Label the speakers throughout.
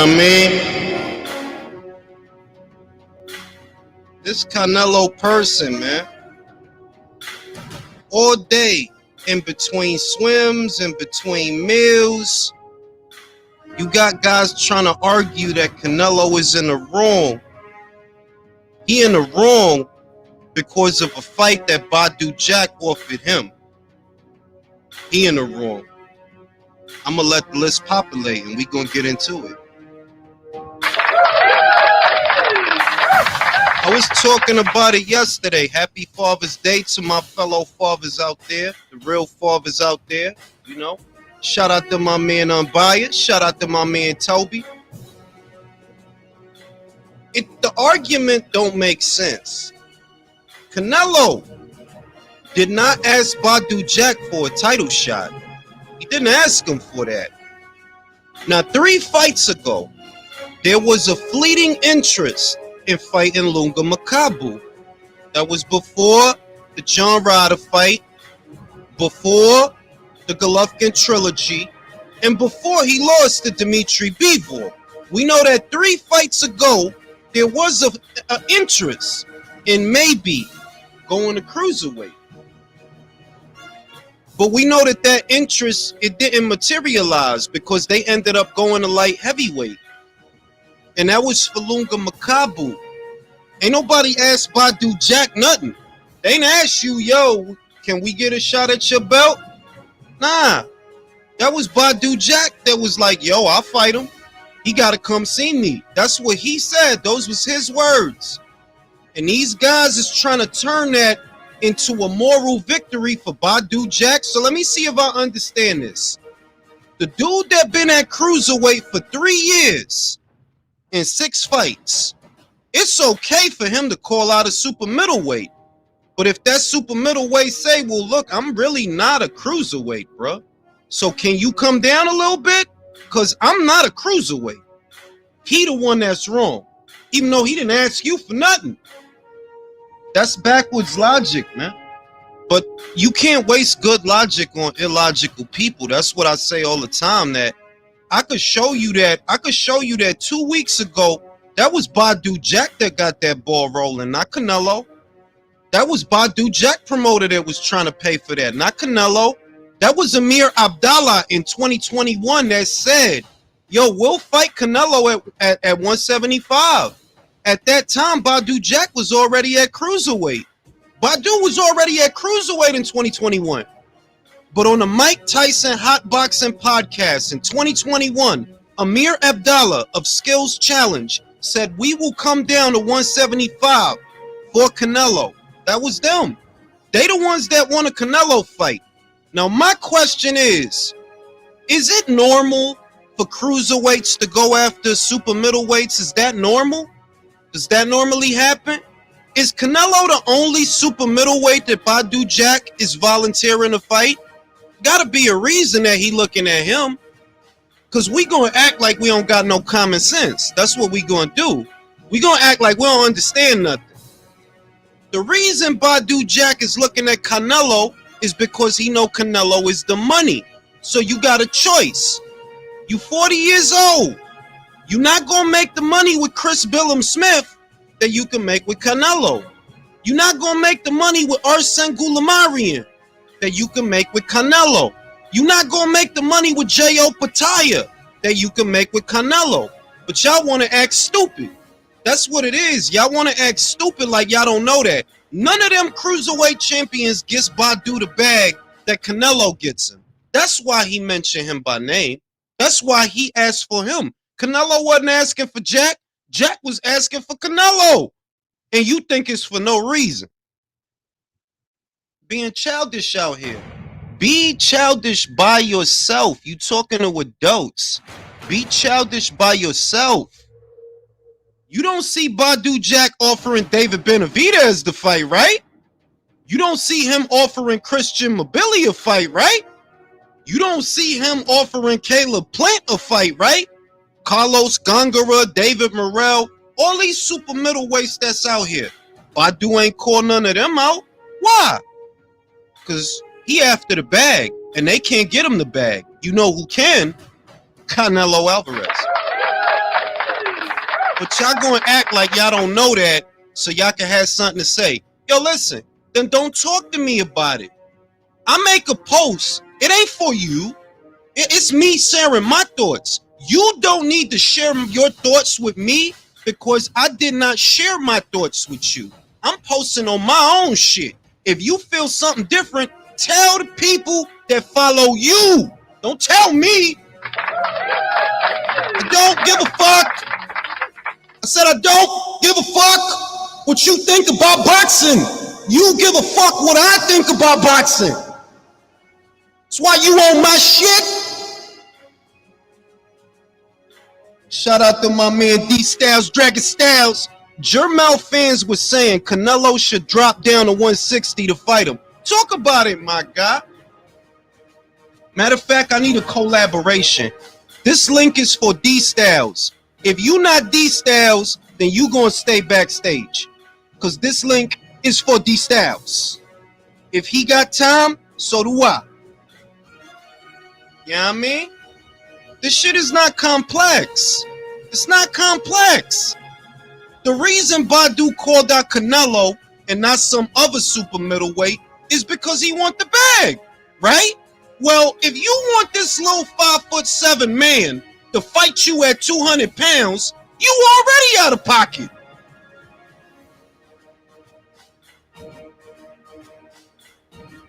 Speaker 1: I mean? This Canelo person, man. All day, in between swims, in between meals, you got guys trying to argue that Canelo is in the wrong. He in the wrong because of a fight that Badou Jack offered him. He in the wrong. I'm gonna let the list populate and we gonna get into it. I was talking about it yesterday. Happy Father's Day to my fellow fathers out there, the real fathers out there, you know. Shout out to my man Unbiased. Shout out to my man Toby. The argument don't make sense. Canelo did not ask Badou Jack for a title shot. He didn't ask him for that. Now, 3 fights ago, there was a fleeting interest in fighting Lunga Makabu. That was before the John Ryder fight, before the Golovkin trilogy, and before he lost to Dmitry Bivol. We know that 3 fights ago, there was an interest in maybe going to cruiserweight. But we know that interest, it didn't materialize because they ended up going to light heavyweight. And that was for Lunga Makabu. Ain't nobody asked Badou Jack nothing. They ain't asked you, yo, can we get a shot at your belt? Nah. That was Badou Jack that was like, yo, I'll fight him. He got to come see me. That's what he said. Those was his words. And these guys is trying to turn that into a moral victory for Badou Jack. So let me see if I understand this. The dude that been at cruiserweight for 3 years in 6 fights, it's okay for him to call out a super middleweight. But if that super middleweight say, well, look, I'm really not a cruiserweight, bro. So can you come down a little bit? Because I'm not a cruiserweight. He the one that's wrong. Even though he didn't ask you for nothing. That's backwards logic, man. But you can't waste good logic on illogical people. That's what I say all the time, that I could show you that 2 weeks ago, that was Badou Jack that got that ball rolling, not Canelo. That was Badou Jack promoter that was trying to pay for that, not Canelo. That was Amir Abdallah in 2021 that said, yo, we'll fight Canelo at 175. At that time, Badou Jack was already at cruiserweight. Badou was already at cruiserweight in 2021. But on the Mike Tyson Hot Boxing podcast in 2021, Amir Abdallah of Skills Challenge said, we will come down to 175 for Canelo. That was them. They the ones that want a Canelo fight. Now, my question is it normal for cruiserweights to go after super middleweights? Is that normal? Does that normally happen? Is Canelo the only super middleweight that Badou Jack is volunteering to fight? Gotta be a reason that he looking at him. Because we gonna act like we don't got no common sense. That's what we gonna do. We gonna act like we don't understand nothing. The reason Badou Jack is looking at Canelo is because he know Canelo is the money. So you got a choice. You 40 years old. You're not gonna make the money with Chris Billum Smith that you can make with Canelo. You're not gonna make the money with Arsene Goulamarian that you can make with Canelo. You're not gonna make the money with J.O. Pataya that you can make with Canelo. But y'all wanna act stupid. That's what it is. Y'all wanna act stupid like y'all don't know that. None of them cruiserweight champions gets Badou the bag that Canelo gets him. That's why he mentioned him by name. That's why he asked for him. Canelo wasn't asking for Jack. Jack was asking for Canelo. And you think it's for no reason. Being childish out here. Be childish by yourself. You talking to adults. Be childish by yourself. You don't see Badou Jack offering David Benavidez the fight, right? You don't see him offering Christian Mobili a fight, right? You don't see him offering Caleb Plant a fight, right? Carlos Gongora, David Morrell, all these super middleweights that's out here. Badou ain't call none of them out. Why? Because he after the bag, and they can't get him the bag. You know who can? Canelo Alvarez. But y'all gonna act like y'all don't know that so y'all can have something to say. Yo, listen, then don't talk to me about it. I make a post. It ain't for you. It's me sharing my thoughts. You don't need to share your thoughts with me because I did not share my thoughts with you. I'm posting on my own shit. If you feel something different, tell the people that follow you. Don't tell me. I don't give a fuck. I said I don't give a fuck what you think about boxing. You give a fuck what I think about boxing. That's why you own my shit. Shout out to my man D Styles, Dragon Styles. Jermel fans were saying Canelo should drop down to 160 to fight him. Talk about it, my guy. Matter of fact, I need a collaboration. This link is for D Styles. If you not D Styles, then you gonna stay backstage. Cause this link is for D Styles. If he got time, so do I. You know what I mean? This shit is not complex. It's not complex. The reason Badou called out Canelo and not some other super middleweight is because he want the bag, right? Well, if you want this little 5'7" man to fight you at 200 pounds, you already out of pocket.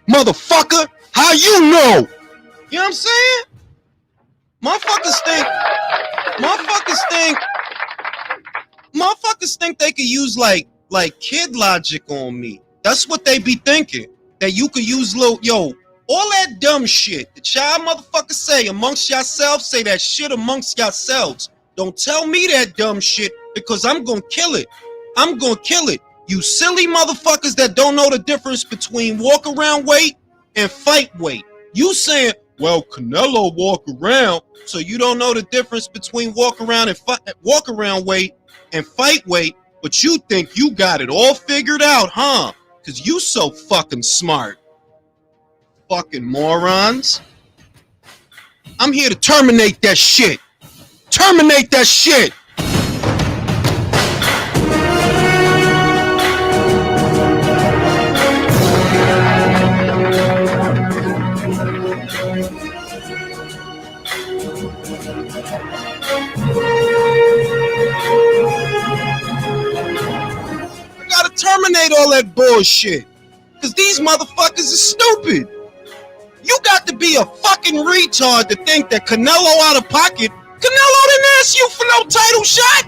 Speaker 1: Motherfucker, how you know? You know what I'm saying? Motherfuckers think they could use like kid logic on me. That's what they be thinking. That you could use little, all that dumb shit that y'all motherfuckers say amongst yourselves, say that shit amongst yourselves. Don't tell me that dumb shit because I'm gonna kill it. I'm gonna kill it. You silly motherfuckers that don't know the difference between walk around weight and fight weight. You saying, well, Canelo walk around, so you don't know the difference between walk around weight and fight weight, but you think you got it all figured out, huh? Because you so fucking smart. Fucking morons. I'm here to terminate that shit. Terminate that shit. I gotta terminate all that bullshit. Because these motherfuckers are stupid. You got to be a fucking retard to think that Canelo out of pocket. Canelo didn't ask you for no title shot.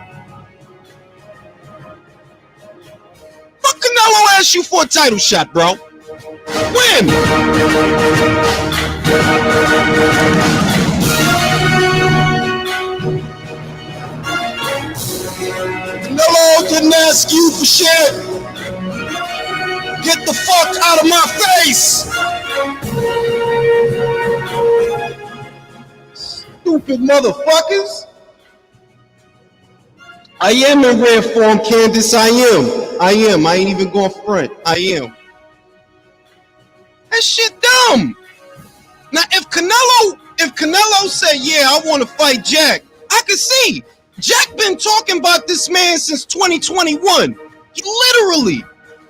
Speaker 1: Fuck Canelo asked you for a title shot, bro. When? Canelo didn't ask you for shit. Get the fuck out of my face. Stupid motherfuckers. I am in rare form, Candace. I am. I ain't even going front. I am. That shit dumb. Now, if Canelo said, yeah, I want to fight Jack, I can see. Jack been talking about this man since 2021. He literally.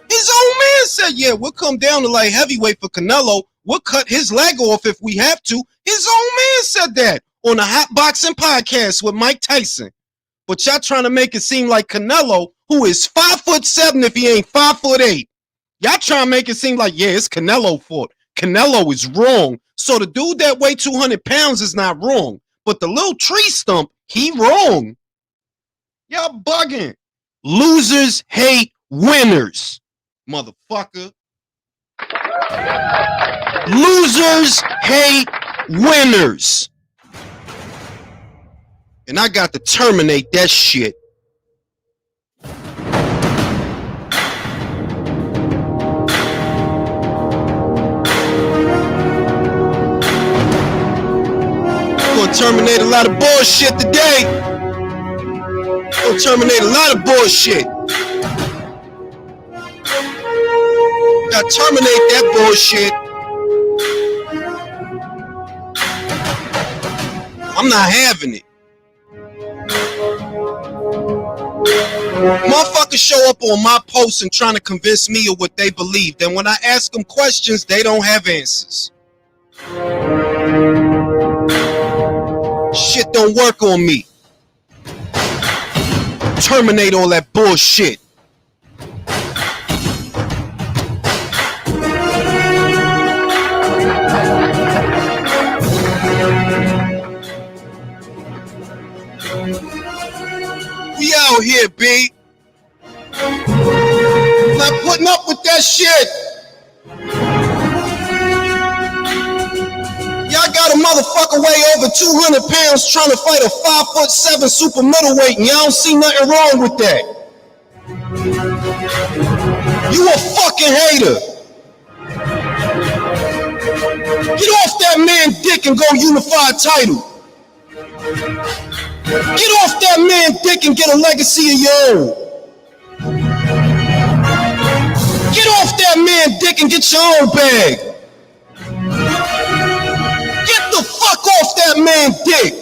Speaker 1: His own man said, yeah, we'll come down to light heavyweight for Canelo. We'll cut his leg off if we have to. His own man said that on the Hot Boxing podcast with Mike Tyson. But y'all trying to make it seem like Canelo, who is 5'7" if he ain't 5'8". Y'all trying to make it seem like, yeah, it's Canelo's fault. Canelo is wrong. So the dude that weigh 200 pounds is not wrong. But the little tree stump, he wrong. Y'all bugging. Losers hate winners. Motherfucker. Losers hate winners. And I got to terminate that shit. I'm gonna terminate a lot of bullshit today. I'm gonna terminate a lot of bullshit. Gotta terminate that bullshit. I'm not having it. Motherfuckers show up on my posts and trying to convince me of what they believe. Then when I ask them questions, they don't have answers. Shit don't work on me. Terminate all that bullshit. We out here, B. Not putting up with that shit. Y'all got a motherfucker weigh over 200 pounds trying to fight a 5'7" super middleweight, and y'all don't see nothing wrong with that. You a fucking hater. Get off that man dick and go unify a title. Get off that man dick and get a legacy of your own. Get off that man dick and get your own bag. Get the fuck off that man dick.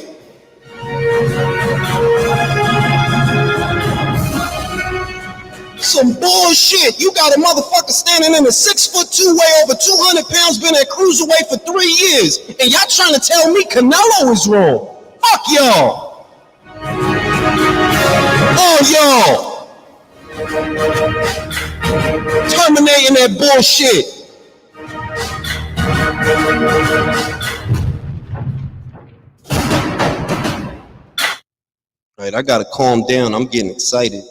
Speaker 1: Some bullshit. You got a motherfucker standing in a 6'2", weigh over 200 pounds, been at cruiserweight for 3 years, and y'all trying to tell me Canelo is wrong. Fuck y'all. Oh, y'all. Terminating that bullshit. All right, I gotta calm down. I'm getting excited.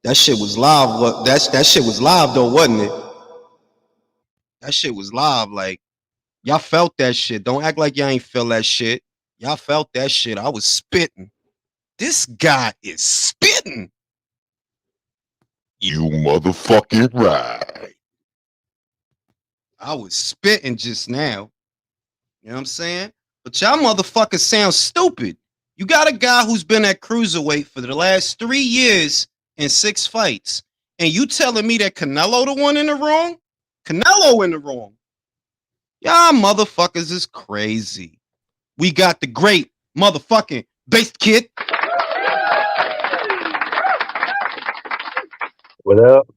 Speaker 1: That shit was live. That shit was live though, wasn't it? That shit was live. Like, y'all felt that shit. Don't act like y'all ain't feel that shit. Y'all felt that shit. I was spitting. This guy is spitting.
Speaker 2: You motherfucking right.
Speaker 1: I was spitting just now. You know what I'm saying? But y'all motherfuckers sound stupid. You got a guy who's been at cruiserweight for the last 3 years in 6 fights. And you telling me that Canelo the one in the wrong? Canelo in the wrong. Y'all motherfuckers is crazy. We got the great motherfucking Based Kid.
Speaker 3: What up?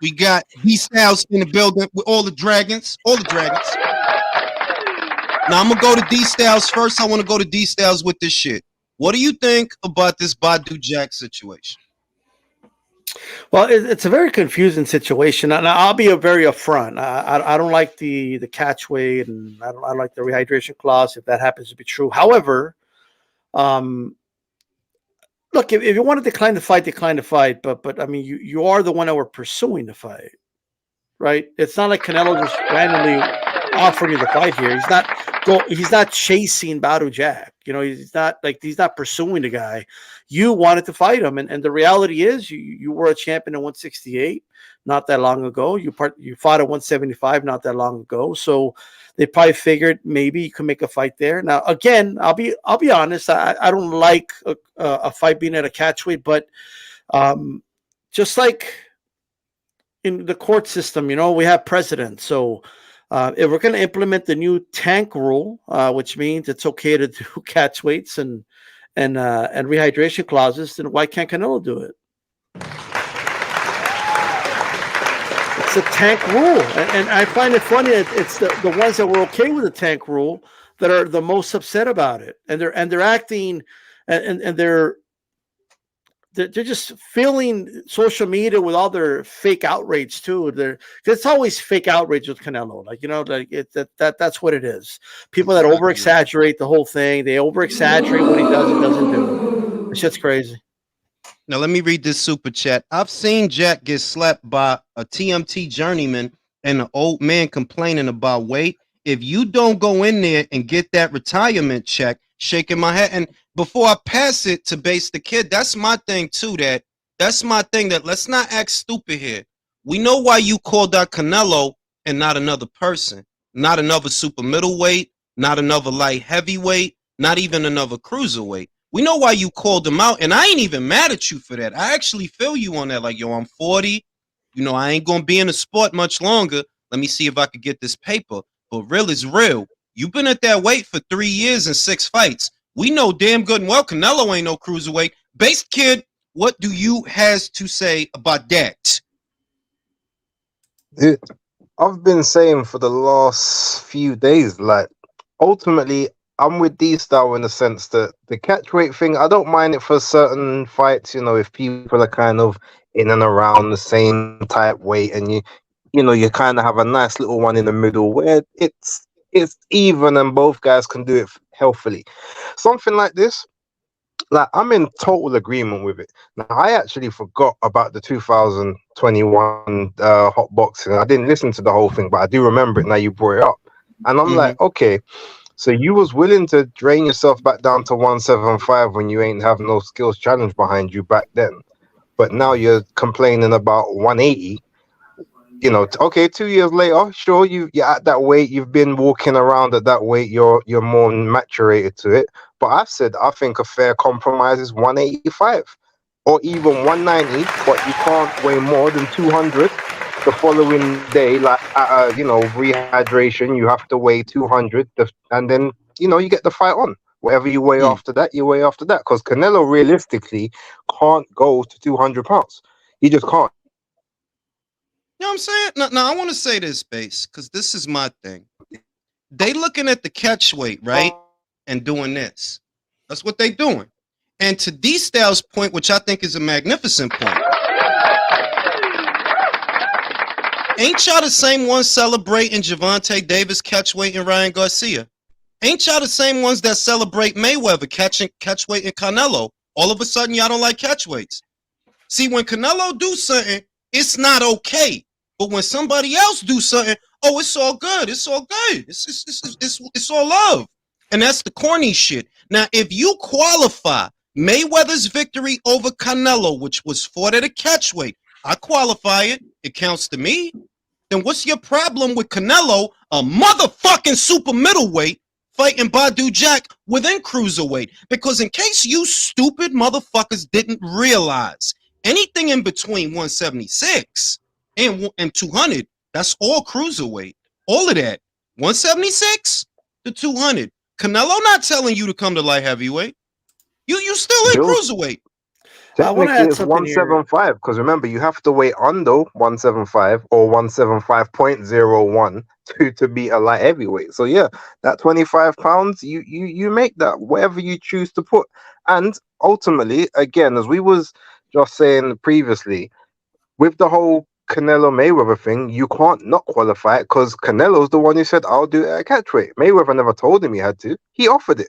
Speaker 1: We got D-Styles in the building with all the dragons. All the dragons. Now, I'm going to go to D-Styles first. I want to go to D-Styles with this shit. What do you think about this Badou Jack situation?
Speaker 4: Well, it's a very confusing situation, and I'll be very upfront. I don't like the catchweight, and I don't like the rehydration clause if that happens to be true. However, look, if you want to decline the fight, decline the fight. But I mean, you are the one that we're pursuing the fight, right? It's not like Canelo just randomly offering you the fight here. He's not chasing Badou Jack. You know, he's not pursuing the guy. You wanted to fight him, and the reality is you were a champion at 168 not that long ago. You fought at 175 not that long ago. So they probably figured maybe you can make a fight there. Now, again, I'll be honest. I don't like a fight being at a catchweight, but just like in the court system, you know, we have precedent. So if we're going to implement the new tank rule, which means it's okay to do catchweights and rehydration clauses, then why can't Canelo do it? It's a tank rule, and I find it funny that it's the ones that were okay with the tank rule that are the most upset about it, and they're acting, and they're just filling social media with all their fake outrage too. It's always fake outrage with Canelo, like, you know, like that's what it is. People that over exaggerate the whole thing. They over exaggerate what he does and doesn't do. It's just crazy.
Speaker 1: Now let me read this super chat. I've seen Jack get slapped by a TMT journeyman and an old man complaining about weight. If you don't go in there and get that retirement check, shaking my head. And before I pass it to Base the Kid, that's my thing too. That's my thing. That let's not act stupid here. We know why you called out Canelo and not another person, not another super middleweight, not another light heavyweight, not even another cruiserweight. We know why you called him out, and I ain't even mad at you for that. I actually feel you on that. Like, yo, I'm 40. You know, I ain't gonna be in the sport much longer. Let me see if I could get this paper. But real is real. You've been at that weight for 3 years and 6 fights. We know damn good and well Canelo ain't no cruiserweight. Based Kid, What do you has to say about that?
Speaker 3: I've been saying for the last few days, like, ultimately, I'm with D-Style in the sense that the catch weight thing, I don't mind it for certain fights, if people are kind of in and around the same type weight, and you kind of have a nice little one in the middle where it's even and both guys can do it healthily. Something like this, like, I'm in total agreement with it. Now, I actually forgot about the 2021 hot boxing. I didn't listen to the whole thing, but I do remember it now you brought it up. And I'm like, okay, so you was willing to drain yourself back down to 175 when you ain't have no skills challenge behind you back then. But now you're complaining about 180. Okay, 2 years later, sure, you're at that weight, you've been walking around at that weight, you're more maturated to it. But I've said I think a fair compromise is 185 or even 190, but you can't weigh more than 200 the following day. Like, rehydration, you have to weigh 200, and then you get the fight on. Whatever you weigh after that, you weigh after that. Because Canelo realistically can't go to 200 pounds. He just can't.
Speaker 1: You know what I'm saying? Now I want to say this, Space, because this is my thing. They looking at the catch weight, right? And doing this. That's what they doing. And to D-Style's point, which I think is a magnificent point, ain't y'all the same ones celebrating Gervonta Davis catch weight and Ryan Garcia? Ain't y'all the same ones that celebrate Mayweather catch weight and Canelo? All of a sudden, y'all don't like catch weights. See, when Canelo do something, it's not okay. But when somebody else do something, oh, it's all good. It's all good. It's all love. And that's the corny shit. Now, if you qualify Mayweather's victory over Canelo, which was fought at a catch weight, I qualify it. It counts to me. Then what's your problem with Canelo, a motherfucking super middleweight, fighting Badou Jack within cruiserweight? Because in case you stupid motherfuckers didn't realize, anything in between 176 and 200, that's all cruiserweight. All of that. 176 to 200. Canelo not telling you to come to light heavyweight. You still in cruiserweight.
Speaker 3: Technically, it's 175 because remember, you have to weigh under 175 or 175.01 to be a light heavyweight. So yeah, that 25 pounds, you make that whatever you choose to put. And ultimately, again, as we was just saying previously, with the whole Canelo Mayweather thing, you can't not qualify it because Canelo's the one who said, I'll do it at catchweight. Mayweather never told him he had to. He offered it.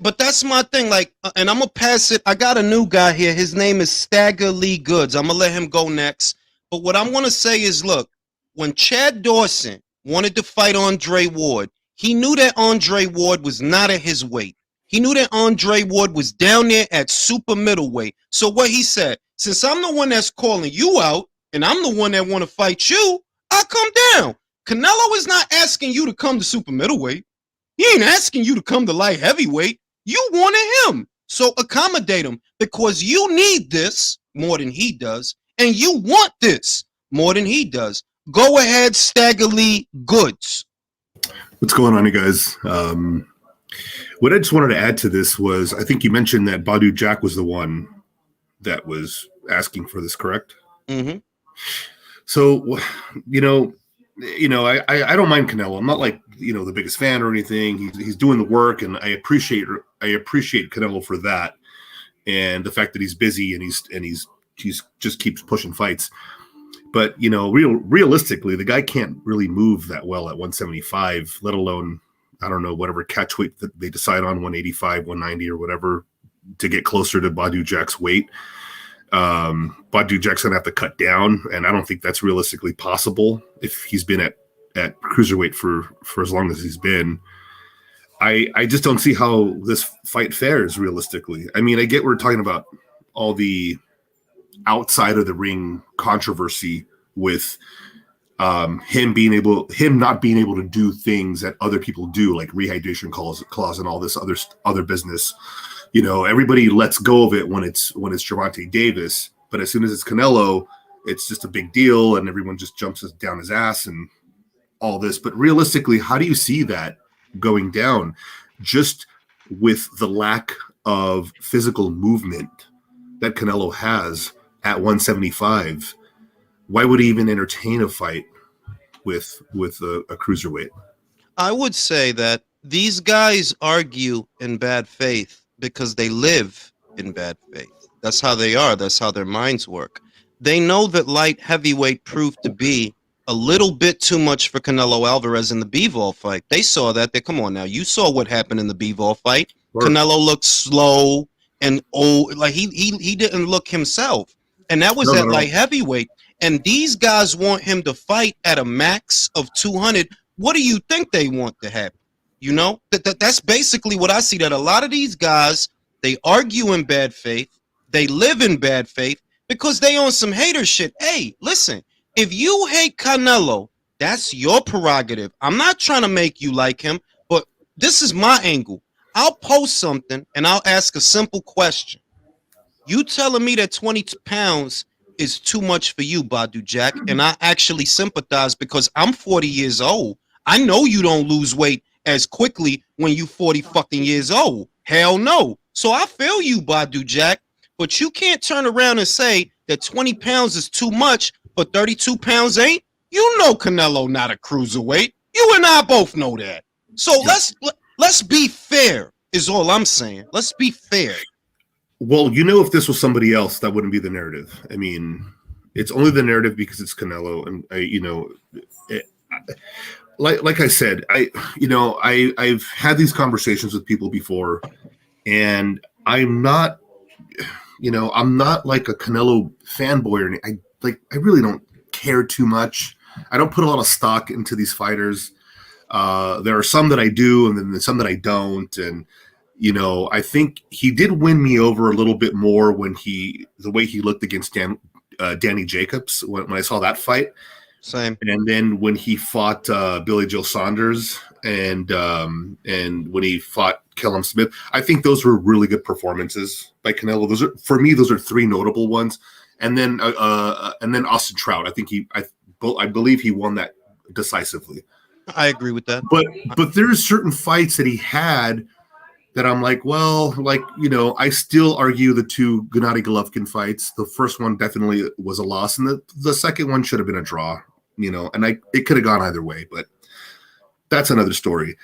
Speaker 1: But that's my thing. Like, and I'm gonna pass it. I got a new guy here. His name is Stagger Lee Goods. I'm gonna let him go next. But what I'm gonna say is, look, when Chad Dawson wanted to fight Andre Ward, he knew that Andre Ward was not at his weight. He knew that Andre Ward was down there at super middleweight. So what he said, since I'm the one that's calling you out and I'm the one that want to fight you, I'll come down. Canelo is not asking you to come to super middleweight. He ain't asking you to come to light heavyweight. You wanted him. So accommodate him because you need this more than he does. And you want this more than he does. Go ahead, Stagger Lee Goods.
Speaker 5: What's going on, you guys? What I just wanted to add to this was, I think you mentioned that Badou Jack was the one that was asking for this, correct?
Speaker 1: Mm-hmm.
Speaker 5: So, I don't mind Canelo. I'm not like, the biggest fan or anything. He's doing the work, and I appreciate Canelo for that, and the fact that he's busy and he's just keeps pushing fights. But realistically, the guy can't really move that well at 175, let alone, I don't know, whatever catch weight that they decide on, 185, 190 or whatever, to get closer to Badou Jack's weight. Badou Jack's gonna have to cut down, and I don't think that's realistically possible if he's been at cruiserweight for as long as he's been. I just don't see how this fight fares realistically. I mean, I get we're talking about all the outside of the ring controversy with him not being able to do things that other people do, like rehydration clause and all this other business. Everybody lets go of it when it's Gervonta Davis, but as soon as it's Canelo, it's just a big deal, and everyone just jumps down his ass and all this. But realistically, how do you see that going down? Just with the lack of physical movement that Canelo has at 175, why would he even entertain a fight with a cruiserweight?
Speaker 1: I would say that these guys argue in bad faith because they live in bad faith. That's how they are. That's how their minds work. They know that light heavyweight proved to be a little bit too much for Canelo Alvarez in the Bivol fight. They saw that. Come on now. You saw what happened in the Bivol fight.
Speaker 5: Sure.
Speaker 1: Canelo looked slow and old. Like he didn't look himself. And that was at light heavyweight. And these guys want him to fight at a max of 200. What do you think they want to happen? You know, that's basically what I see, that a lot of these guys, they argue in bad faith. They live in bad faith because they on some hater shit. Hey, listen, if you hate Canelo, that's your prerogative. I'm not trying to make you like him, but this is my angle. I'll post something and I'll ask a simple question. You telling me that 20 pounds is too much for you, Badou Jack, and I actually sympathize because I'm 40 years old. I know you don't lose weight as quickly when you 40 fucking years old. Hell no. So I feel you, Badou Jack, but you can't turn around and say that 20 pounds is too much, but 32 pounds ain't. You know Canelo not a cruiserweight. You and I both know that. So let's be fair is all I'm saying. Let's be fair.
Speaker 5: Well, you know, if this was somebody else, that wouldn't be the narrative. I mean, it's only the narrative because it's Canelo, and like I said, I've had these conversations with people before, and I'm not like a Canelo fanboy or anything. I really don't care too much. I don't put a lot of stock into these fighters. There are some that I do, and then there's some that I don't, and I think he did win me over a little bit more when the way he looked against Danny Jacobs when I saw that fight.
Speaker 1: Same.
Speaker 5: And then when he fought Billy Joe Saunders and when he fought Callum Smith, I think those were really good performances by Canelo. Those are three notable ones. And then Austin Trout. I think I believe he won that decisively.
Speaker 1: I agree with that.
Speaker 5: But there's certain fights that he had that I'm like, I still argue the two Gennady Golovkin fights. The first one definitely was a loss, and the second one should have been a draw, and it could have gone either way, but that's another story.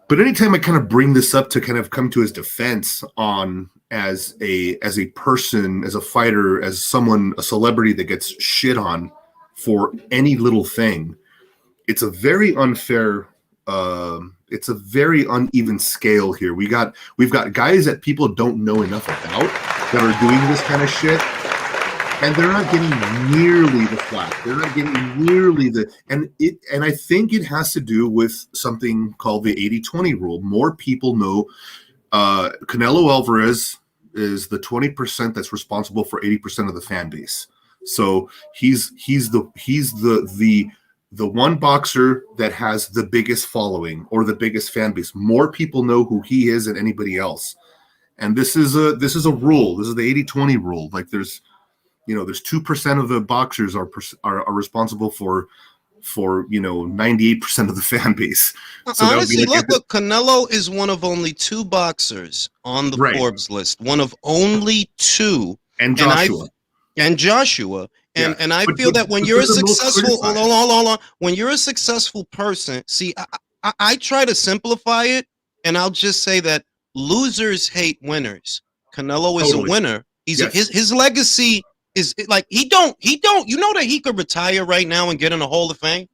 Speaker 5: But anytime I kind of bring this up to kind of come to his defense on as a person, as a fighter, as someone, a celebrity that gets shit on for any little thing, it's a very unfair it's a very uneven scale here. We've got guys that people don't know enough about that are doing this kind of shit, and they're not getting nearly the flack. They're not getting nearly and I think it has to do with something called the 80-20 rule. More people know Canelo Alvarez is the 20% that's responsible for 80% of the fan base. So he's the one boxer that has the biggest following or the biggest fan base. More people know who he is than anybody else. And this is a rule. This is the 80-20 rule. Like there's 2% of the boxers are responsible for 98% of the fan base. So
Speaker 1: honestly, look, Canelo is one of only two boxers on the Forbes list. One of only two.
Speaker 5: And Joshua.
Speaker 1: And I feel that when you're a successful, hold on. When you're a successful person, see, I try to simplify it, and I'll just say that losers hate winners. Canelo is a winner. His legacy is like he don't. You know that he could retire right now and get in the Hall of Fame.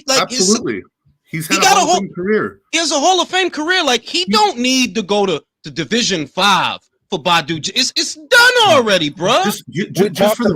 Speaker 5: Absolutely. He's had a Hall of Fame career.
Speaker 1: He has a Hall of Fame career. Like he don't need to go to Division 5. For Badou, it's done already, bro.
Speaker 5: Just for the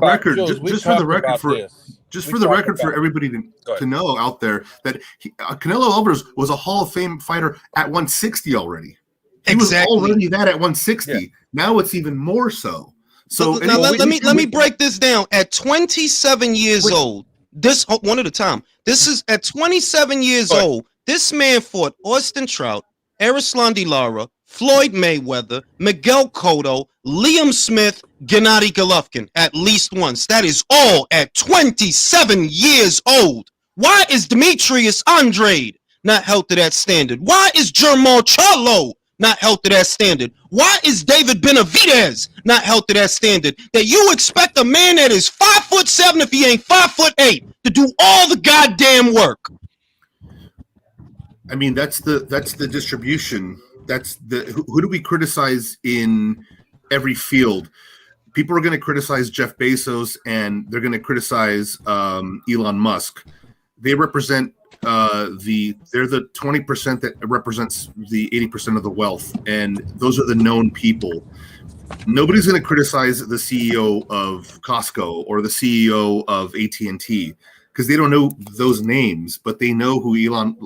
Speaker 5: record, for everybody to know out there that Canelo Alvarez was a Hall of Fame fighter at 160 already. He was already that at 160. Yeah. Now it's even more so. So
Speaker 1: now let me break this down. At 27 years old, this one at a time. This is at 27 years old. This man fought Austin Trout, Erislan De Lara, Floyd Mayweather, Miguel Cotto, Liam Smith, Gennady Golovkin, at least once. That is all at 27 years old. Why is Demetrius Andrade not held to that standard? Why is Jermall Charlo not held to that standard? Why is David Benavidez not held to that standard? That you expect a man that is 5'7" if he ain't 5'8" to do all the goddamn work?
Speaker 5: I mean, that's the distribution. That's the who do we criticize in every field? People are going to criticize Jeff Bezos and they're going to criticize Elon Musk. They represent they're the 20% that represents the 80% of the wealth, and those are the known people. Nobody's going to criticize the CEO of Costco or the CEO of AT&T because they don't know those names, but they know who Elon.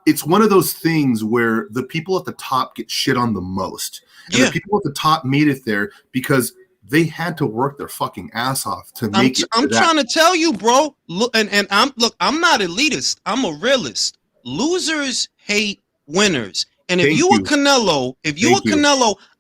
Speaker 5: It's one of those things where the people at the top get shit on the most. And the people at the top made it there because they had to work their fucking ass off to make it.
Speaker 1: I'm trying to tell you, bro. Look, and I'm not elitist. I'm a realist. Losers hate winners. And if you were Canelo,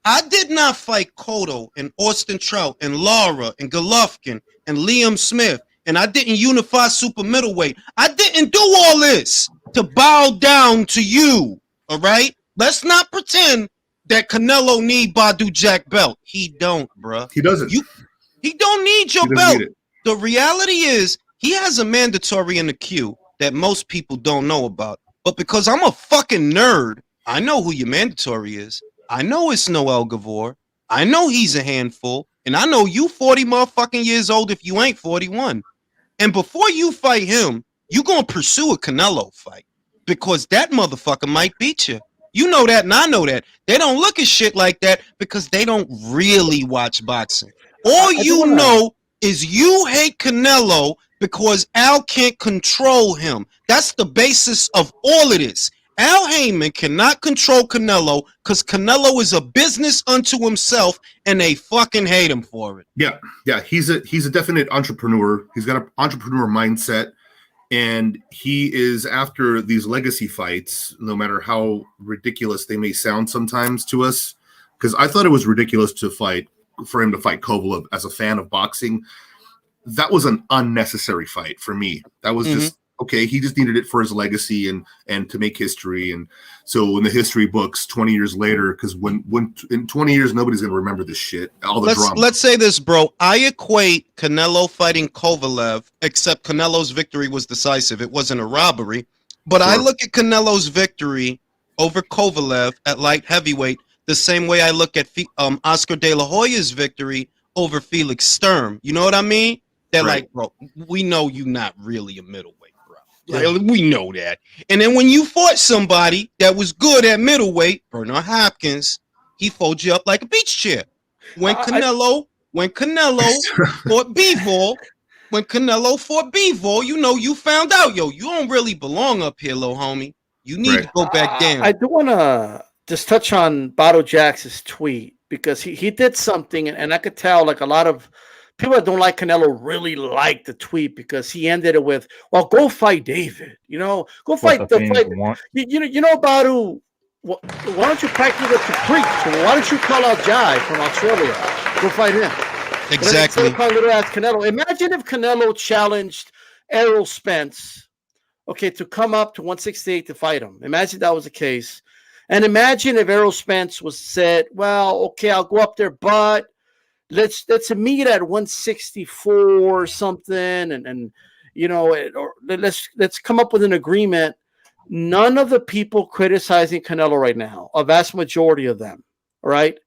Speaker 1: I did not fight Cotto and Austin Trout and Lara and Golovkin and Liam Smith, and I didn't unify super middleweight. I didn't do all this to bow down to you. All right? Let's not pretend that Canelo need Badou Jack belt. He don't, bruh.
Speaker 5: He doesn't.
Speaker 1: He don't need your belt. The reality is he has a mandatory in the queue that most people don't know about. But because I'm a fucking nerd, I know who your mandatory is. I know it's Noel Gavor. I know he's a handful. And I know you 40 motherfucking years old if you ain't 41. And before you fight him, you gonna pursue a Canelo fight. Because that motherfucker might beat you. You know that, and I know that. They don't look at shit like that because they don't really watch boxing. All you know is you hate Canelo because Al can't control him. That's the basis of all of this. Al Heyman cannot control Canelo because Canelo is a business unto himself, and they fucking hate him for it.
Speaker 5: Yeah. He's a definite entrepreneur. He's got an entrepreneur mindset. And he is after these legacy fights, no matter how ridiculous they may sound sometimes to us. Because I thought it was ridiculous for him to fight Kovalev as a fan of boxing. That was an unnecessary fight for me. That was just okay. He just needed it for his legacy and to make history. And so in the history books, 20 years later, because when in 20 years nobody's gonna remember this shit. All the drama. Let's
Speaker 1: say this, bro. I equate Canelo fighting Kovalev, except Canelo's victory was decisive. It wasn't a robbery. But I look at Canelo's victory over Kovalev at light heavyweight the same way I look at Oscar De La Hoya's victory over Felix Sturm. You know what I mean? They're like, bro, we know you not really a middleweight. Like, we know that. And then when you fought somebody that was good at middleweight, Bernard Hopkins, he folds you up like a beach chair. When Canelo fought Bivol, you know, you found out, you don't really belong up here, little homie. You need to go back down.
Speaker 4: I do want to just touch on Badou Jack's tweet because he did something, and I could tell like a lot of people that don't like Canelo really like the tweet because he ended it with, "Well, go fight David. Go fight the fight." Badou. Why don't you practice what you preach? Why don't you call out Jai from Australia? Go fight him.
Speaker 1: Exactly.
Speaker 4: Little ass Canelo. Imagine if Canelo challenged Errol Spence, to come up to 168 to fight him. Imagine that was the case, and imagine if Errol Spence was said, "Well, I'll go up there, but let's meet at 164 or something, and or let's come up with an agreement." None of the people criticizing Canelo right now, a vast majority of them, right,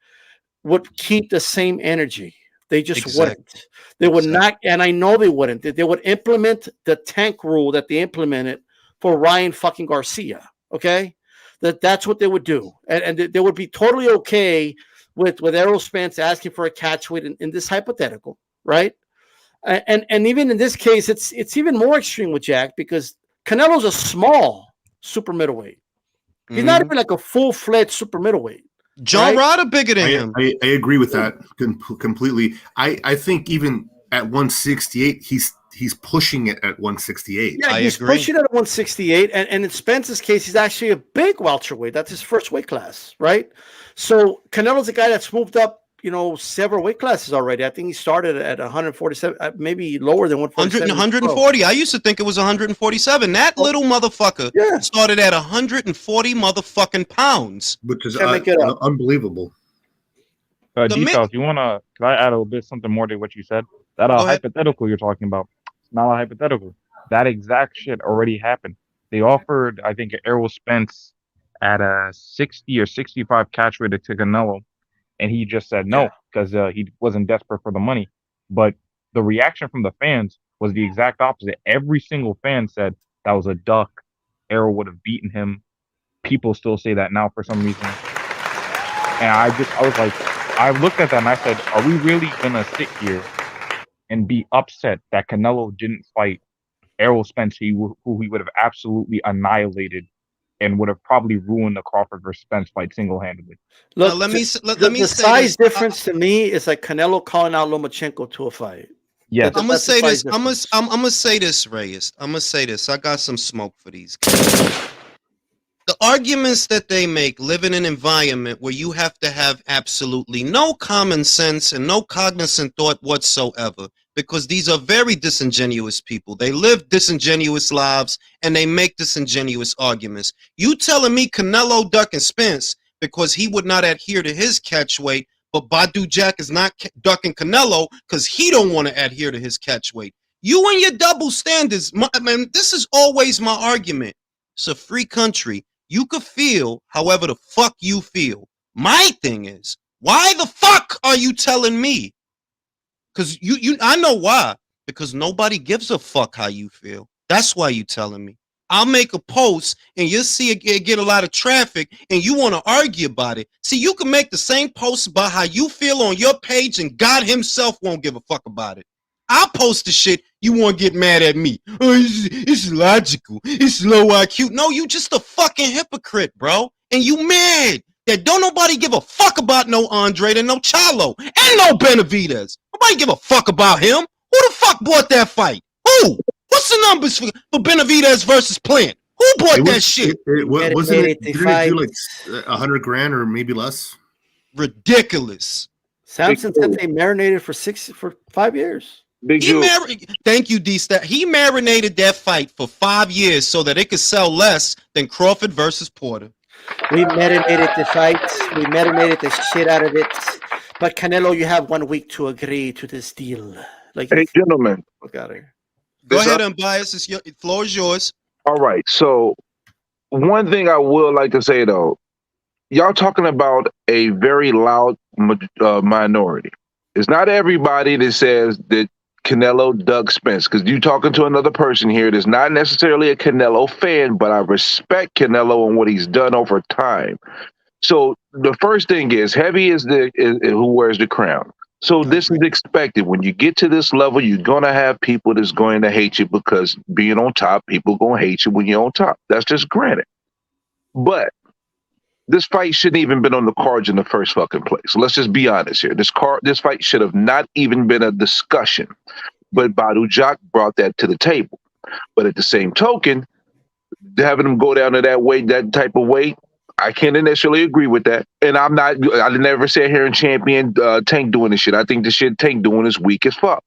Speaker 4: would keep the same energy. They just wouldn't. They would not, and I know they wouldn't. They would implement the tank rule that they implemented for Ryan fucking Garcia. Okay, that's what they would do, and they would be totally okay with Errol Spence asking for a catchweight in this hypothetical, right? And even in this case, it's even more extreme with Jack because Canelo's a small super middleweight. He's not even like a full-fledged super middleweight.
Speaker 1: John Ryder bigger than him.
Speaker 5: I agree with that completely. I think even at 168, he's pushing it at 168.
Speaker 4: Yeah, he's pushing it at 168. And in Spence's case, he's actually a big welterweight. That's his first weight class, right? So Canelo's a guy that's moved up, several weight classes already. I think he started at 147, maybe lower than 147.
Speaker 1: 140. I used to think it was 147. That little motherfucker started at 140 motherfucking pounds.
Speaker 5: Which is
Speaker 4: Can't make it up.
Speaker 5: unbelievable.
Speaker 6: Details, you want to, can I add a little bit something more to what you said? That hypothetical you're talking about, it's not a hypothetical. That exact shit already happened. They offered, I think, Errol Spence at a 60 or 65 catch weight to Canelo, and he just said no because he wasn't desperate for the money. But the reaction from the fans was the exact opposite. Every single fan said that was a duck. Errol would have beaten him. People still say that now for some reason. And I was like, I looked at that and I said, are we really going to sit here and be upset that Canelo didn't fight Errol Spence, who he would have absolutely annihilated and would have probably ruined the Crawford versus Spence fight single-handedly?
Speaker 4: Look,
Speaker 1: let me
Speaker 4: the
Speaker 1: say
Speaker 4: size
Speaker 1: this.
Speaker 4: difference to me is like Canelo calling out Lomachenko to a fight.
Speaker 6: Yes.
Speaker 1: I'm gonna say this. I'm gonna say this, Reyes. I'm gonna say this. I got some smoke for these guys. The arguments that they make live in an environment where you have to have absolutely no common sense and no cognizant thought whatsoever, because these are very disingenuous people. They live disingenuous lives and they make disingenuous arguments. You telling me Canelo ducking Spence because he would not adhere to his catch weight, but Badou Jack is not ducking Canelo because he don't want to adhere to his catch weight. You and your double standards, man, this is always my argument. It's a free country. You could feel however the fuck you feel. My thing is, why the fuck are you telling me? Because I know why. Because nobody gives a fuck how you feel. That's why you telling me. I'll make a post and you'll see it get a lot of traffic and you want to argue about it. See, you can make the same post about how you feel on your page and God himself won't give a fuck about it. I'll post the shit, you want to get mad at me. Oh, it's logical. It's low IQ. No, you just a fucking hypocrite, bro. And you mad that don't nobody give a fuck about no Andre and no Charlo and no Benavidez. Nobody give a fuck about him. Who the fuck bought that fight? Who? What's the numbers for Benavidez versus Plant? Who bought that shit?
Speaker 5: Wasn't it? Didn't it do like $100,000 or maybe less?
Speaker 1: Ridiculous.
Speaker 4: Samson said they marinated for 5 years.
Speaker 1: Thank you, D-Stat. He marinated that fight for 5 years so that it could sell less than Crawford versus Porter.
Speaker 4: We marinated the fight. We marinated the shit out of it. But Canelo, you have 1 week to agree to this deal. Like,
Speaker 7: hey, gentlemen.
Speaker 4: Look out of here.
Speaker 1: Go ahead, Unbiased. The floor is yours.
Speaker 7: All right. So one thing I would like to say, though, y'all talking about a very loud minority. It's not everybody that says that Canelo dug Spence, because you talking to another person here that's not necessarily a Canelo fan, but I respect Canelo and what he's done over time. So the first thing is, heavy is who wears the crown. So this is expected. When you get to this level, you're going to have people that's going to hate you, because being on top, people going to hate you when you're on top. That's just granted. But this fight shouldn't even been on the cards in the first fucking place. Let's just be honest here. This fight should have not even been a discussion. But Badou Jack brought that to the table. But at the same token, having him go down to that weight, that type of weight, I can't initially agree with that. And I never sit here and champion Tank doing this shit. I think the shit Tank doing is weak as fuck.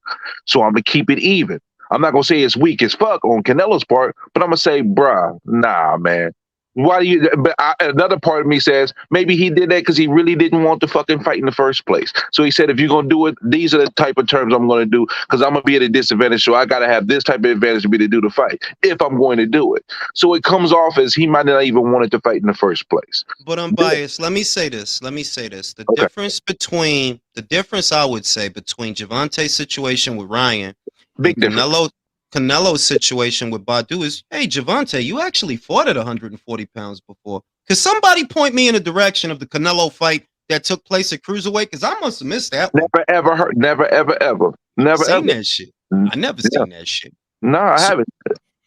Speaker 7: So I'm going to keep it even. I'm not going to say it's weak as fuck on Canelo's part, but I'm going to say, bruh, nah, man. Why do you? But another part of me says maybe he did that because he really didn't want to fucking fight in the first place. So he said, if you're gonna do it, these are the type of terms I'm gonna do, because I'm gonna be at a disadvantage. So I gotta have this type of advantage to be to do the fight if I'm going to do it. So it comes off as he might not even wanted to fight in the first place.
Speaker 1: But Unbiased, let me say this. The difference I would say between Gervonta's situation with Ryan,
Speaker 7: big difference.
Speaker 1: Canelo's situation with Badou is, hey, Gervonta, you actually fought at 140 pounds before. Could somebody point me in the direction of the Canelo fight that took place at cruiserweight? Because I must have missed that one.
Speaker 7: Never, ever heard. Never, ever, ever. Never
Speaker 1: seen
Speaker 7: ever.
Speaker 1: that shit. I never seen that shit.
Speaker 7: No, I haven't.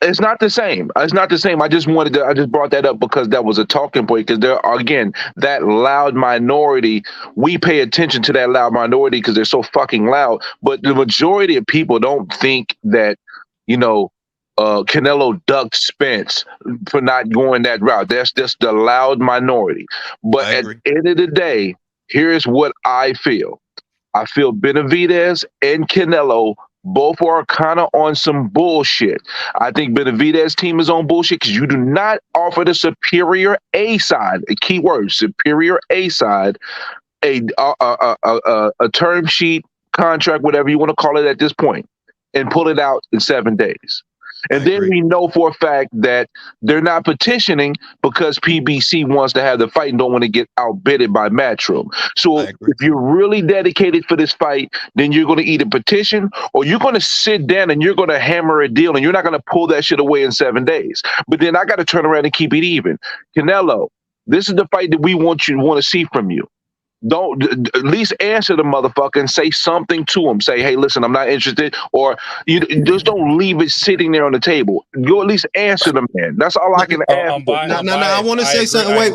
Speaker 7: It's not the same. It's not the same. I just brought that up because that was a talking point, because there are, again, that loud minority. We pay attention to that loud minority because they're so fucking loud. But the majority of people don't think that, Canelo ducked Spence for not going that route. That's just the loud minority. But at the end of the day, here's what I feel. I feel Benavidez and Canelo both are kind of on some bullshit. I think Benavidez team is on bullshit because you do not offer the superior A side, a key word, superior A side, a term sheet, contract, whatever you want to call it at this point, and pull it out in 7 days. And then we know for a fact that they're not petitioning because PBC wants to have the fight and don't want to get outbidded by Matchroom. So if you're really dedicated for this fight, then you're going to either petition or you're going to sit down and you're going to hammer a deal and you're not going to pull that shit away in 7 days. But then I got to turn around and keep it even. Canelo, this is the fight that we want to see from you. Don't at least answer the motherfucker and say something to him. Say, hey, listen, I'm not interested. Or you just don't leave it sitting there on the table. You at least answer the man. That's all I can ask.
Speaker 1: No. I want to say something. Wait.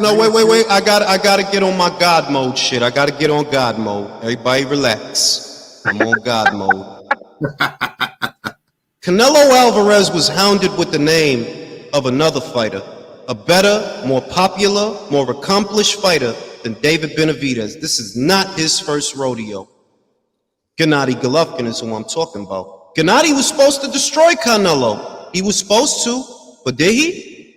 Speaker 1: I gotta get on my God mode shit. I gotta get on God mode. Everybody relax. I'm on God mode. Canelo Alvarez was hounded with the name of another fighter, a better, more popular, more accomplished fighter than David Benavidez. This is not his first rodeo. Gennady Golovkin is who I'm talking about. Gennady was supposed to destroy Canelo. He was supposed to, but did he?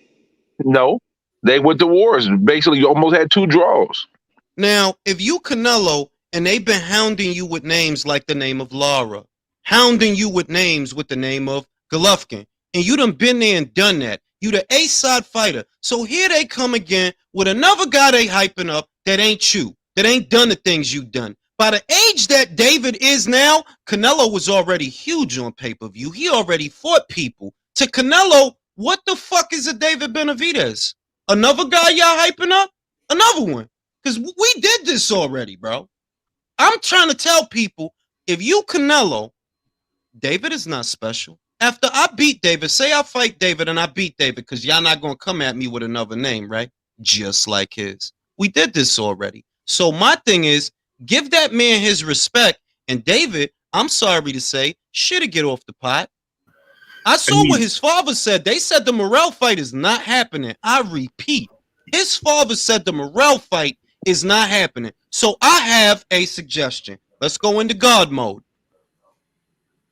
Speaker 7: No. They went to wars and basically almost had 2 draws.
Speaker 1: Now, if you Canelo and they've been hounding you with names like the name of Lara, hounding you with names with the name of Golovkin, and you done been there and done that. You the A-side fighter. So here they come again with another guy they hyping up that ain't you, that ain't done the things you done. By the age that David is now, Canelo was already huge on pay-per-view. He already fought people. To Canelo, what the fuck is a David Benavidez? Another guy y'all hyping up? Another one. Because we did this already, bro. I'm trying to tell people, if you Canelo, David is not special. After I beat David, say I fight David and I beat David, because y'all not going to come at me with another name, right? Just like his. We did this already. So my thing is, give that man his respect. And David, I'm sorry to say, should get off the pot. I saw what his father said. They said the Morrell fight is not happening. I repeat, his father said the Morrell fight is not happening. So I have a suggestion. Let's go into God mode.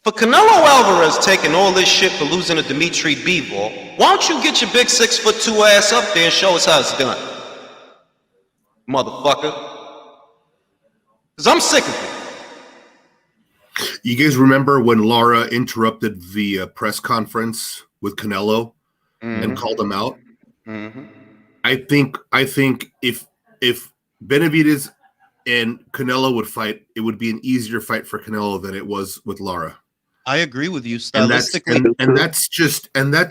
Speaker 1: For Canelo Alvarez taking all this shit for losing to Dimitri Bivol, why don't you get your big 6'2" ass up there and show us how it's done? Motherfucker. Because I'm sick of it.
Speaker 5: You guys remember when Lara interrupted the press conference with Canelo and called him out?
Speaker 1: Mm-hmm.
Speaker 5: I think if Benavidez and Canelo would fight, it would be an easier fight for Canelo than it was with Lara.
Speaker 1: I agree with you stylistically.
Speaker 5: And that's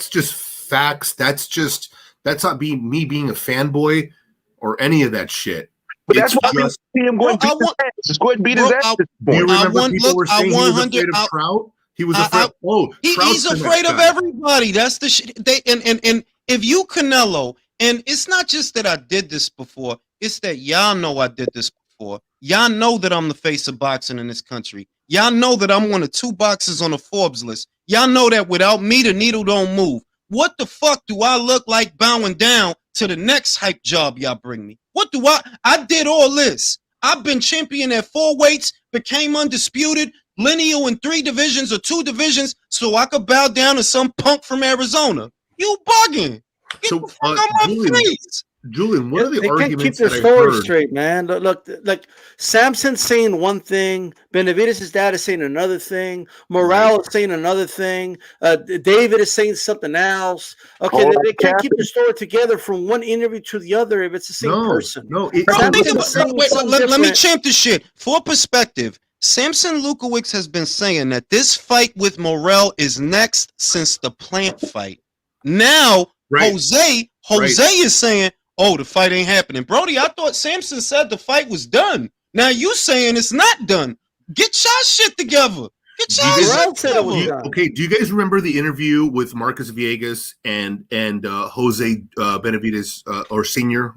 Speaker 5: just facts. That's not me being a fanboy or any of that shit.
Speaker 7: But that's why I see him going to beat his ass. Just go ahead and beat his ass.
Speaker 5: Do you remember people were saying he was afraid of Trout? He was afraid.
Speaker 1: He's afraid of everybody. That's the shit. And if you Canelo, and it's not just that I did this before, it's that y'all know I did this before. Y'all know that I'm the face of boxing in this country. Y'all know that I'm one of 2 boxers on the Forbes list. Y'all know that without me, the needle don't move. What the fuck do I look like bowing down to the next hype job y'all bring me? What do I did all this. I've been champion at 4 weights, became undisputed, lineal in 3 divisions or 2 divisions, so I could bow down to some punk from Arizona. You bugging. Get the fuck out my face.
Speaker 5: Julian, what are the arguments?
Speaker 4: They can't keep their story straight, man. Look, like Samson's saying one thing, Benavidez' dad is saying another thing, Morale is saying another thing, David is saying something else. Okay, they can't keep the story together from one interview to the other if it's the same person.
Speaker 1: No, let me champ this shit. For perspective, Samson Lukowicz has been saying that this fight with Morrell is next since the Plant fight. Now, Jose is saying, oh, the fight ain't happening. Brody, I thought Samson said the fight was done. Now you saying it's not done. Get your shit together. Get your shit together.
Speaker 5: Okay, do you guys remember the interview with Marcus Villegas and Jose Benavidez or Senior?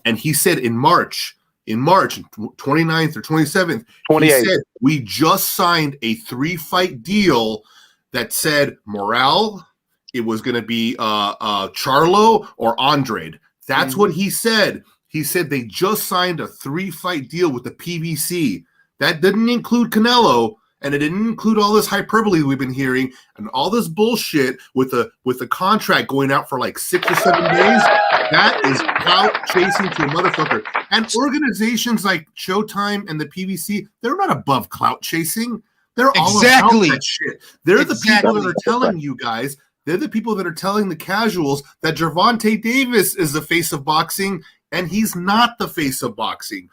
Speaker 5: And he said in March, 29th or 27th, 28th. He said, we just signed a 3-fight deal that said Morale, it was going to be Charlo or Andrade. That's what he said. He said they just signed a 3-fight deal with the PBC That didn't include Canelo, and it didn't include all this hyperbole we've been hearing and all this bullshit with the contract going out for like 6 or 7 days. That is clout chasing to a motherfucker. And organizations like Showtime and the PBC, they're not above clout chasing. They're all about that shit. They're the people that are telling you guys. They're the people that are telling the casuals that Gervonta Davis is the face of boxing, and he's not the face of boxing.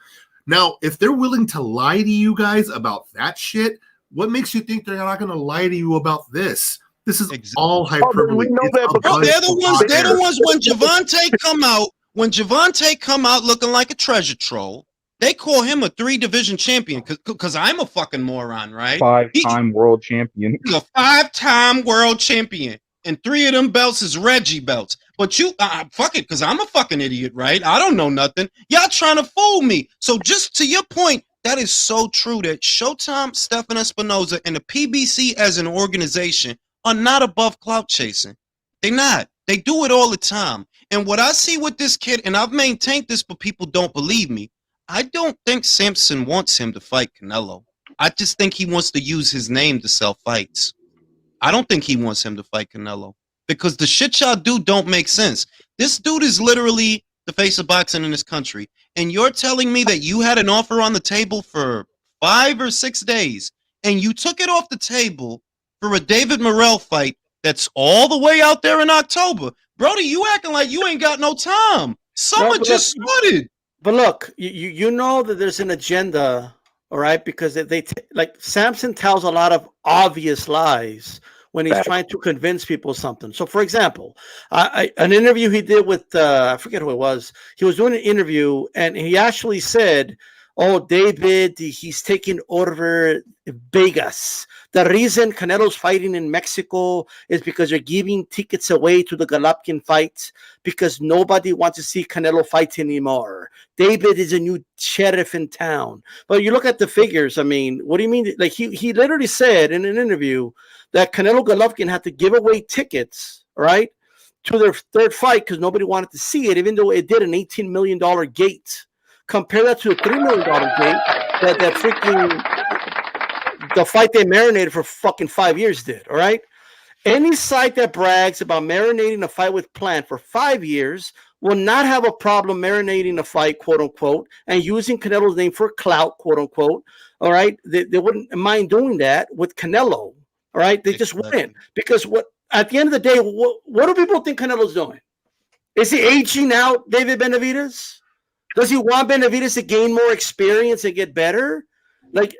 Speaker 5: Now, if they're willing to lie to you guys about that shit, what makes you think they're not going to lie to you about this? This is all hyperbole.
Speaker 1: They're the ones when Gervonta come out. When Gervonta come out looking like a treasure troll, they call him a 3-division champion because I'm a fucking moron, right?
Speaker 6: 5-time world champion.
Speaker 1: He's a 5-time world champion, and 3 of them belts is Reggie belts. But you, fuck it, because I'm a fucking idiot, right? I don't know nothing. Y'all trying to fool me. So just to your point, that is so true that Showtime, Stephan Espinoza, and the PBC as an organization are not above clout chasing. They're not. They do it all the time. And what I see with this kid, and I've maintained this, but people don't believe me, I don't think Sampson wants him to fight Canelo. I just think he wants to use his name to sell fights. I don't think he wants him to fight Canelo. Because the shit y'all do don't make sense. This dude is literally the face of boxing in this country. And you're telling me that you had an offer on the table for 5 or 6 days, and you took it off the table for a David Morrell fight that's all the way out there in October. Brody, you acting like you ain't got no time. Summer just started.
Speaker 4: But look, you know that there's an agenda, all right? Because they like Sampson tells a lot of obvious lies when he's trying to convince people something. So, for example, an interview he did with, I forget who it was. He was doing an interview, and he actually said, oh, David, he's taking over Vegas. The reason Canelo's fighting in Mexico is because they're giving tickets away to the Golovkin fight because nobody wants to see Canelo fight anymore. David is a new sheriff in town. But you look at the figures, I mean, what do you mean? Like he literally said in an interview that Canelo Golovkin had to give away tickets, right, to their third fight because nobody wanted to see it, even though it did an $18 million gate. Compare that to a $3 million gate that freaking the fight they marinated for fucking 5 years did, all right? Any site that brags about marinating a fight with Plant for 5 years will not have a problem marinating a fight, quote unquote, and using Canelo's name for clout, quote unquote, all right? They wouldn't mind doing that with Canelo, all right? They just wouldn't. Because at the end of the day, what do people think Canelo's doing? Is he aging out David Benavidez? Does he want Benavidez to gain more experience and get better, like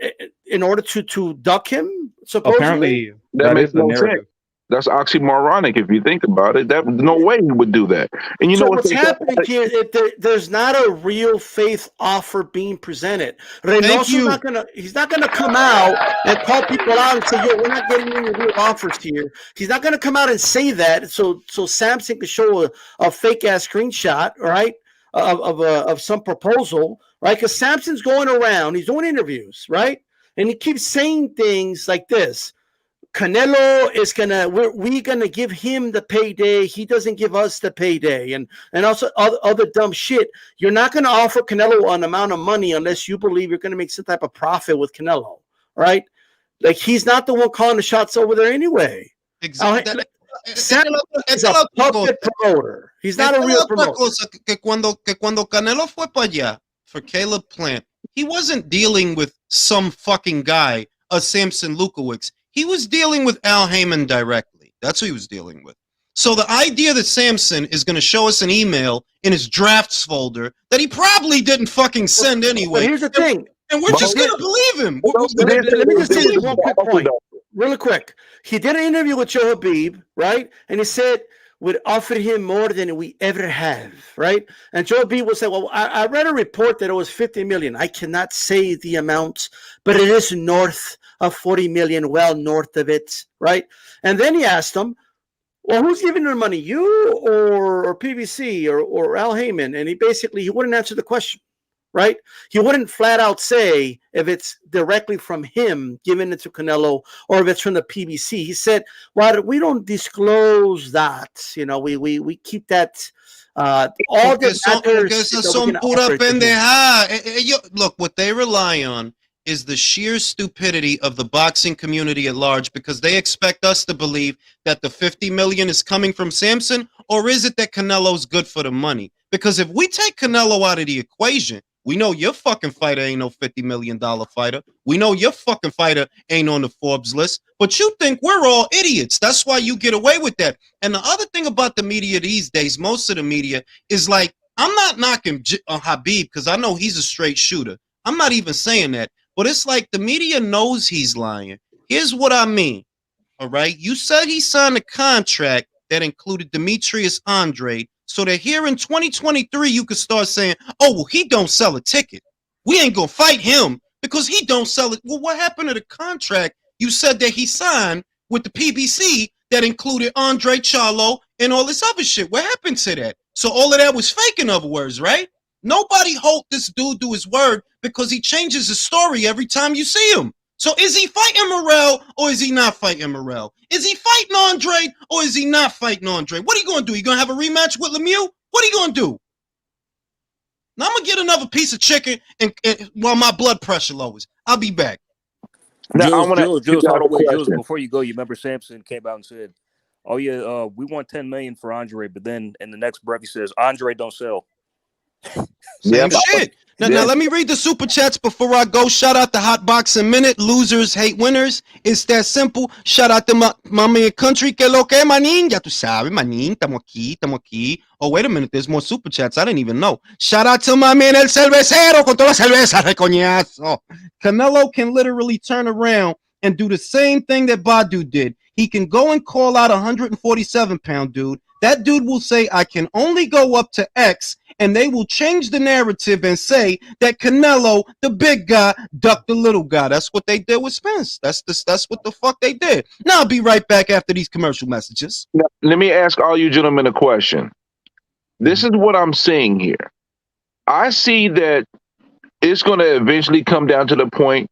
Speaker 4: in order to duck him? Supposedly,
Speaker 6: apparently
Speaker 7: that makes no sense. That's oxymoronic if you think about it. No way he would do that. And you know
Speaker 4: what's happening here? There's not a real faith offer being presented. Reynoso's he's not gonna come out and call people out and say, "Yo, we're not getting any real offers here." He's not gonna come out and say that so Sampson can show a fake ass screenshot, all right? Of some proposal, right? Because Sampson's going around, he's doing interviews, right? And he keeps saying things like this: Canelo is we're gonna give him the payday. He doesn't give us the payday, and also other dumb shit. You're not gonna offer Canelo an amount of money unless you believe you're gonna make some type of profit with Canelo, right? Like he's not the one calling the shots over there anyway.
Speaker 1: Exactly.
Speaker 4: He's a puppet promoter. He's not a real promoter.
Speaker 1: Que cuando Canelo fue para allá for Caleb Plant, he wasn't dealing with some fucking guy, a Samson Lukowicz. He was dealing with Al Heyman directly. That's who he was dealing with. So the idea that Sampson is going to show us an email in his drafts folder that he probably didn't fucking send anyway.
Speaker 4: But here's the thing.
Speaker 1: And we're just going to believe him.
Speaker 4: Let me just say this one quick point. Really quick. He did an interview with Joe Habib, right? And he said, we'd offer him more than we ever have, right? And Joe Habib would say, well, I read a report that it was 50 million. I cannot say the amount, but it is north of 40 million, well north of it, right? And then he asked him, well, who's giving the money, you or PBC or Al Heyman? And he wouldn't answer the question. Right? He wouldn't flat out say if it's directly from him giving it to Canelo or if it's from the PBC. He said, well, we don't disclose that. You know, we keep that all the matters.
Speaker 1: Son pura pendeja. Look, what they rely on is the sheer stupidity of the boxing community at large, because they expect us to believe that the 50 million is coming from Samson, or is it that Canelo's good for the money? Because if we take Canelo out of the equation, we know your fucking fighter ain't no $50 million fighter. We know your fucking fighter ain't on the Forbes list, but you think we're all idiots. That's why you get away with that. And the other thing about the media these days, most of the media is like, I'm not knocking Habib because I know he's a straight shooter. I'm not even saying that. But it's like the media knows he's lying. Here's what I mean. All right. You said he signed a contract that included Demetrius Andrade, so that here in 2023, you could start saying, oh, well, he don't sell a ticket. We ain't going to fight him because he don't sell it. Well, what happened to the contract you said that he signed with the PBC that included Andre Charlo and all this other shit? What happened to that? So all of that was fake, in other words, right? Nobody hold this dude to his word because he changes his story every time you see him. So is he fighting Morrell or is he not fighting Morrell? Is he fighting Andre or is he not fighting Andre? What are you going to do? You going to have a rematch with Lemieux? What are you going to do? Now I'm going to get another piece of chicken and while my blood pressure lowers. I'll be back.
Speaker 7: Now,
Speaker 8: Jules, hold on, wait, Jules, before you go, you remember Samson came out and said, oh, yeah, we want $10 million for Andre, but then in the next breath he says, Andre don't sell.
Speaker 1: Same shit. Now, let me read the super chats before I go. Shout out to Hot Boxing Minute. Losers hate winners. It's that simple. Shout out to my man Country. Que lo que, manín? Ya tú sabes, manín. Estamos aquí. Oh, wait a minute. There's more super chats. I didn't even know. Shout out to my man El Cervecero con toda la cerveza de coñazo. Canelo can literally turn around and do the same thing that Badou did. He can go and call out a 147-pound dude. That dude will say, I can only go up to X, and they will change the narrative and say that Canelo, the big guy, ducked the little guy. That's what they did with Spence. That's what the fuck they did. Now I'll be right back after these commercial messages.
Speaker 7: Now, let me ask all you gentlemen a question. This is what I'm seeing here. I see that it's going to eventually come down to the point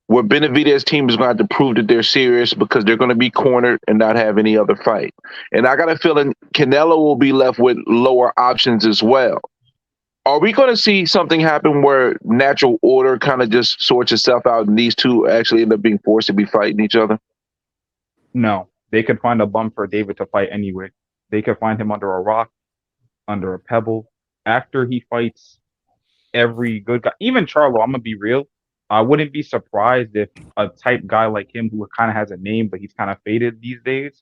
Speaker 7: where Benavidez team is going to have to prove that they're serious because they're going to be cornered and not have any other fight. And I got a feeling Canelo will be left with lower options as well. Are we going to see something happen where natural order kind of just sorts itself out and these two actually end up being forced to be fighting each other?
Speaker 6: No, they could find a bum for David to fight anyway. They could find him under a rock, under a pebble. After he fights every good guy, even Charlo, I'm going to be real. I wouldn't be surprised if a type guy like him who kind of has a name, but he's kind of faded these days,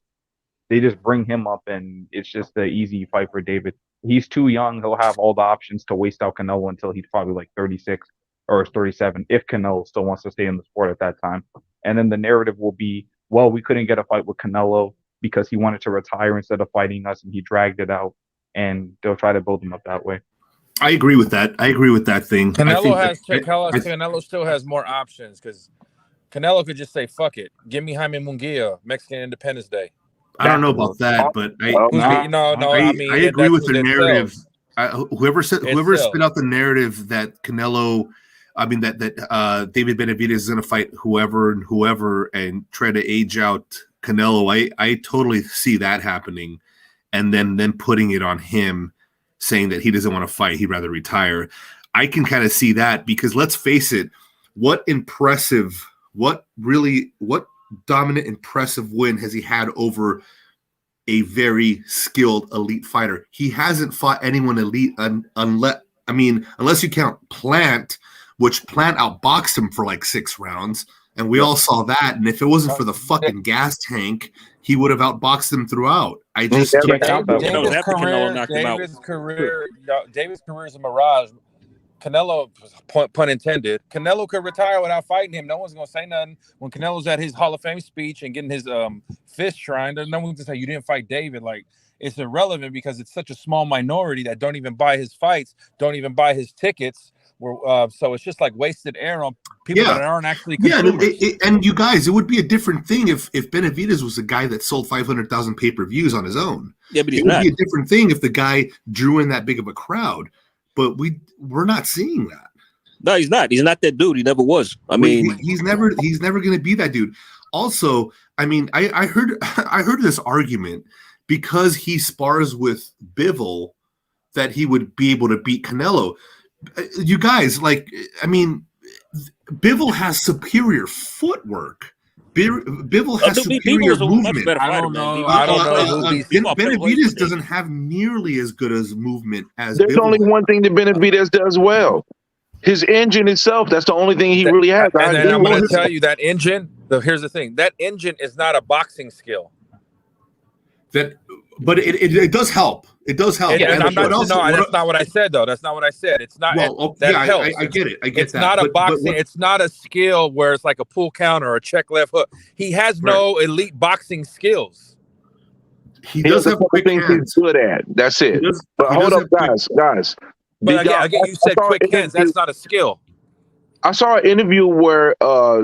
Speaker 6: they just bring him up and it's just an easy fight for David. He's too young. He'll have all the options to waste out Canelo until he's probably like 36 or 37, if Canelo still wants to stay in the sport at that time. And then the narrative will be, well, we couldn't get a fight with Canelo because he wanted to retire instead of fighting us and he dragged it out, and they'll try to build him up that way.
Speaker 5: I agree with that. thing.
Speaker 9: Canelo still has more options because Canelo could just say, fuck it. Give me Jaime Munguia, Mexican Independence Day.
Speaker 5: I don't know about that, but I agree with the narrative. Whoever spit out the narrative that Canelo, that David Benavidez is going to fight whoever and try to age out Canelo, I totally see that happening, and then putting it on him, saying that he doesn't want to fight, he'd rather retire. I can kind of see that because let's face it, what dominant, impressive win has he had over a very skilled elite fighter? He hasn't fought anyone elite unless you count Plant, which Plant outboxed him for like 6 rounds. And we all saw that. And if it wasn't for the fucking gas tank, he would have outboxed him throughout. I just
Speaker 9: David's career is a mirage. Canelo, pun intended, Canelo could retire without fighting him. No one's going to say nothing. When Canelo's at his Hall of Fame speech and getting his fist shrine, no one's going to say, you didn't fight David. Like, it's irrelevant because it's such a small minority that don't even buy his fights, don't even buy his tickets. So it's just like wasted air on people that aren't actually consumers.
Speaker 5: And you guys, it would be a different thing if Benavidez was a guy that sold 500,000 pay-per-views on his own.
Speaker 8: Yeah, but
Speaker 5: it would be a different thing if the guy drew in that big of a crowd. But we're not seeing that.
Speaker 8: No, he's not. He's not that dude. He never was. I mean,
Speaker 5: he's never going to be that dude. Also, I mean, I heard this argument because he spars with Bivol that he would be able to beat Canelo. You guys, like, I mean, Bivol has superior footwork. Bivol has superior movement.
Speaker 9: I don't know. I don't know.
Speaker 5: Benavidez doesn't have nearly as good as movement as
Speaker 7: There's
Speaker 5: Bivol.
Speaker 7: only one thing that Benavidez does well. His engine itself, that's the only thing he really has.
Speaker 9: And then I'm going to tell you that engine, here's the thing. That engine is not a boxing skill.
Speaker 5: But it does help. It does help.
Speaker 9: Yeah, that's not what I said, though. That's not what I said. It's not.
Speaker 5: Well,
Speaker 9: that
Speaker 5: yeah,
Speaker 9: helps.
Speaker 5: I get it. I get
Speaker 9: it's
Speaker 5: that.
Speaker 9: Not a boxing. It's not a skill where it's like a pull counter or a check left hook. He has no elite boxing skills.
Speaker 5: He does have quick hands.
Speaker 7: He's good at. That's it. But hold up, guys.
Speaker 9: But again, you said quick hands. That's not a skill.
Speaker 7: I saw an interview where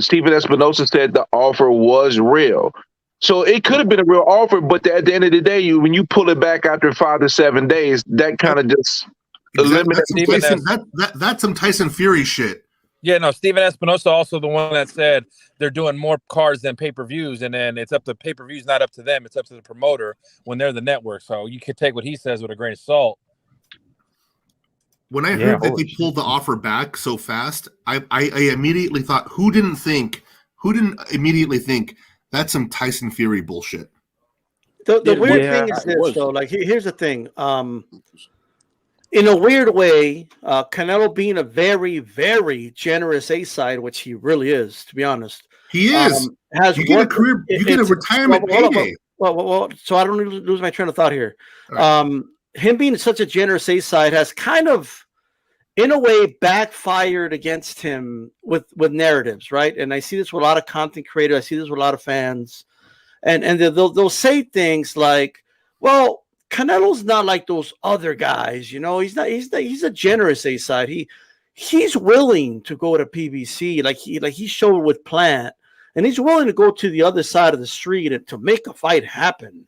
Speaker 7: Stephen Espinosa said the offer was real. So it could have been a real offer, but at the end of the day, when you pull it back after 5 to 7 days, that kind of just eliminates.
Speaker 5: That's some Tyson Fury shit.
Speaker 9: Yeah, no, Stephen Espinosa also the one that said they're doing more cards than pay-per-views, and then it's up to pay-per-views, not up to them. It's up to the promoter when they're the network. So you could take what he says with a grain of salt.
Speaker 5: When I heard that they pulled the offer back so fast, I immediately thought, who didn't immediately think that's some Tyson Fury bullshit?
Speaker 4: The weird thing is this, though. Like, here's the thing. In a weird way, Canelo being a very, very generous A-side, which he really is, to be honest.
Speaker 5: He is.
Speaker 4: Has
Speaker 5: you get a career. You get a retirement payday.
Speaker 4: Well, so I don't lose my train of thought here. Right. Him being such a generous A-side has kind of, in a way, backfired against him with narratives, right? And I see this with a lot of content creators. I see this with a lot of fans, and they'll say things like, "Well, Canelo's not like those other guys, you know. He's a generous A-side. He's willing to go to PBC, like he showed with Plant, and he's willing to go to the other side of the street and to make a fight happen."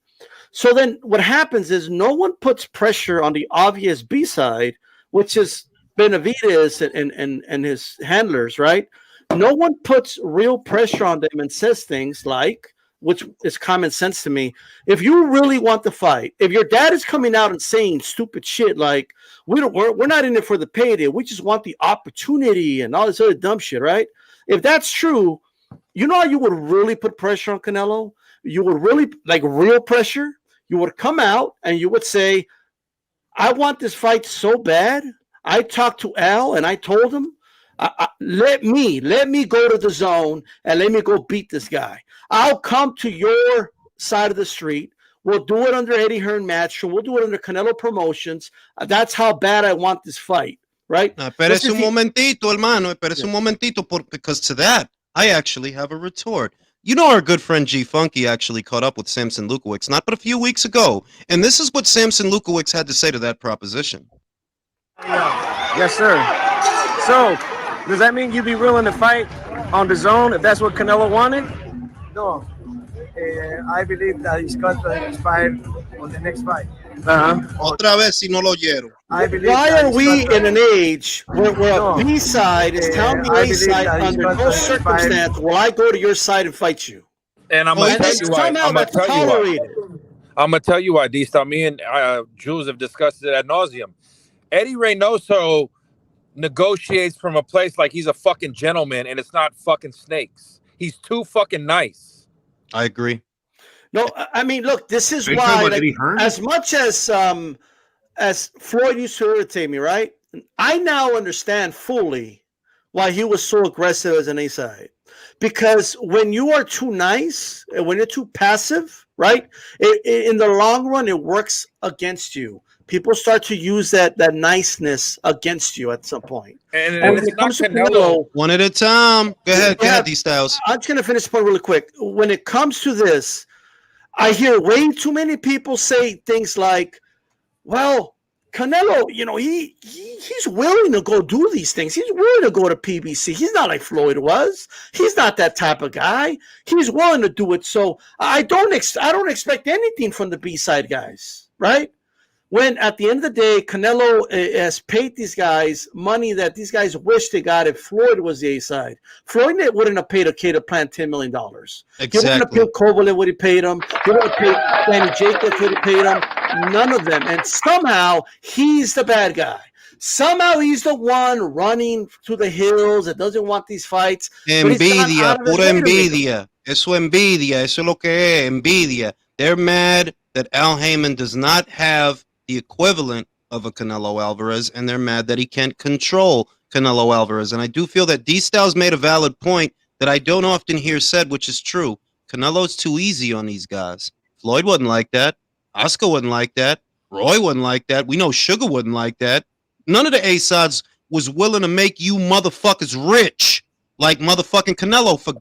Speaker 4: So then what happens is no one puts pressure on the obvious B-side, which is Benavidez and his handlers, right? No one puts real pressure on them and says things like, which is common sense to me, if you really want the fight, if your dad is coming out and saying stupid shit like, we're not in it for the payday, we just want the opportunity and all this other dumb shit, right? If that's true, you know how you would really put pressure on Canelo? You would really, like real pressure. You would come out and you would say, I want this fight so bad. I talked to Al and I told him, let me go to the zone and let me go beat this guy. I'll come to your side of the street. We'll do it under Eddie Hearn Match. We'll do it under Canelo Promotions. That's how bad I want this fight, right?
Speaker 1: Espérese un momentito, hermano. Espérese un momentito, because to that, I actually have a retort. You know, our good friend G Funky actually caught up with Samson Lukowicz not but a few weeks ago, and this is what Samson Lukowicz had to say to that proposition.
Speaker 10: Yes, sir. So, does that mean you'd be willing to fight on the zone if that's what Canelo wanted?
Speaker 11: No. I believe that he's got to expire on the next fight.
Speaker 1: Otra vez, si no lo oyeron.
Speaker 4: Why are we in an age where a B-side is telling the A-side under no circumstance will I go to your side and fight you?
Speaker 9: And I'm going to tell you why. I'm going to tell you why, D-Star. Me and Jules have discussed it ad nauseum. Eddie Reynoso negotiates from a place like he's a fucking gentleman, and it's not fucking snakes. He's too fucking nice.
Speaker 1: I agree.
Speaker 4: No, I mean, look, this is why, like, as much as Floyd used to irritate me, right? I now understand fully why he was so aggressive as an A-side. Because when you are too nice and when you're too passive, right, in the long run, it works against you. People start to use that niceness against you at some point.
Speaker 9: And when it comes to Canelo,
Speaker 1: one at a time. Go ahead, D-Styles.
Speaker 4: I'm just going to finish the point really quick. When it comes to this, I hear way too many people say things like, well, Canelo, you know, he's willing to go do these things. He's willing to go to PBC. He's not like Floyd was. He's not that type of guy. He's willing to do it. So I don't expect anything from the B-side guys, right? When at the end of the day, Canelo has paid these guys money that these guys wish they got if Floyd was the A-side. Floyd wouldn't have paid a kid to plant $10 million. Exactly. He wouldn't have paid Kovalev what he paid him. He wouldn't have paid Danny Jacobs what he paid him. None of them. And somehow he's the bad guy. Somehow he's the one running to the hills that doesn't want these fights.
Speaker 1: Envidia, pura envidia. Eso envidia. Eso es lo que es, envidia. They're mad that Al Heyman does not have the equivalent of a Canelo Alvarez, and they're mad that he can't control Canelo Alvarez. And I do feel that D-Styles made a valid point that I don't often hear said, which is true. Canelo's too easy on these guys. Floyd wasn't like that. Oscar wasn't like that. Roy wasn't like that. We know Sugar wasn't like that. None of the A-Sides was willing to make you motherfuckers rich like motherfucking Canelo. For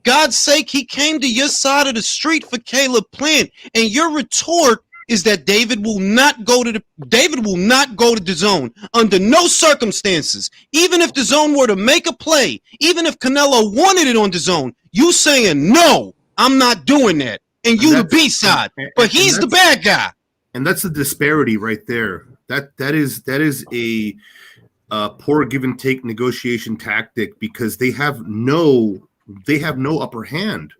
Speaker 1: God's sake, he came to your side of the street for Caleb Plant. And your retort is that David will not go to the zone under no circumstances. Even if the zone were to make a play, even if Canelo wanted it on the zone, you saying no, I'm not doing that. And you the B-side, but he's the bad guy.
Speaker 5: And that's the disparity right there. That is a poor give and take negotiation tactic because they have no upper hand.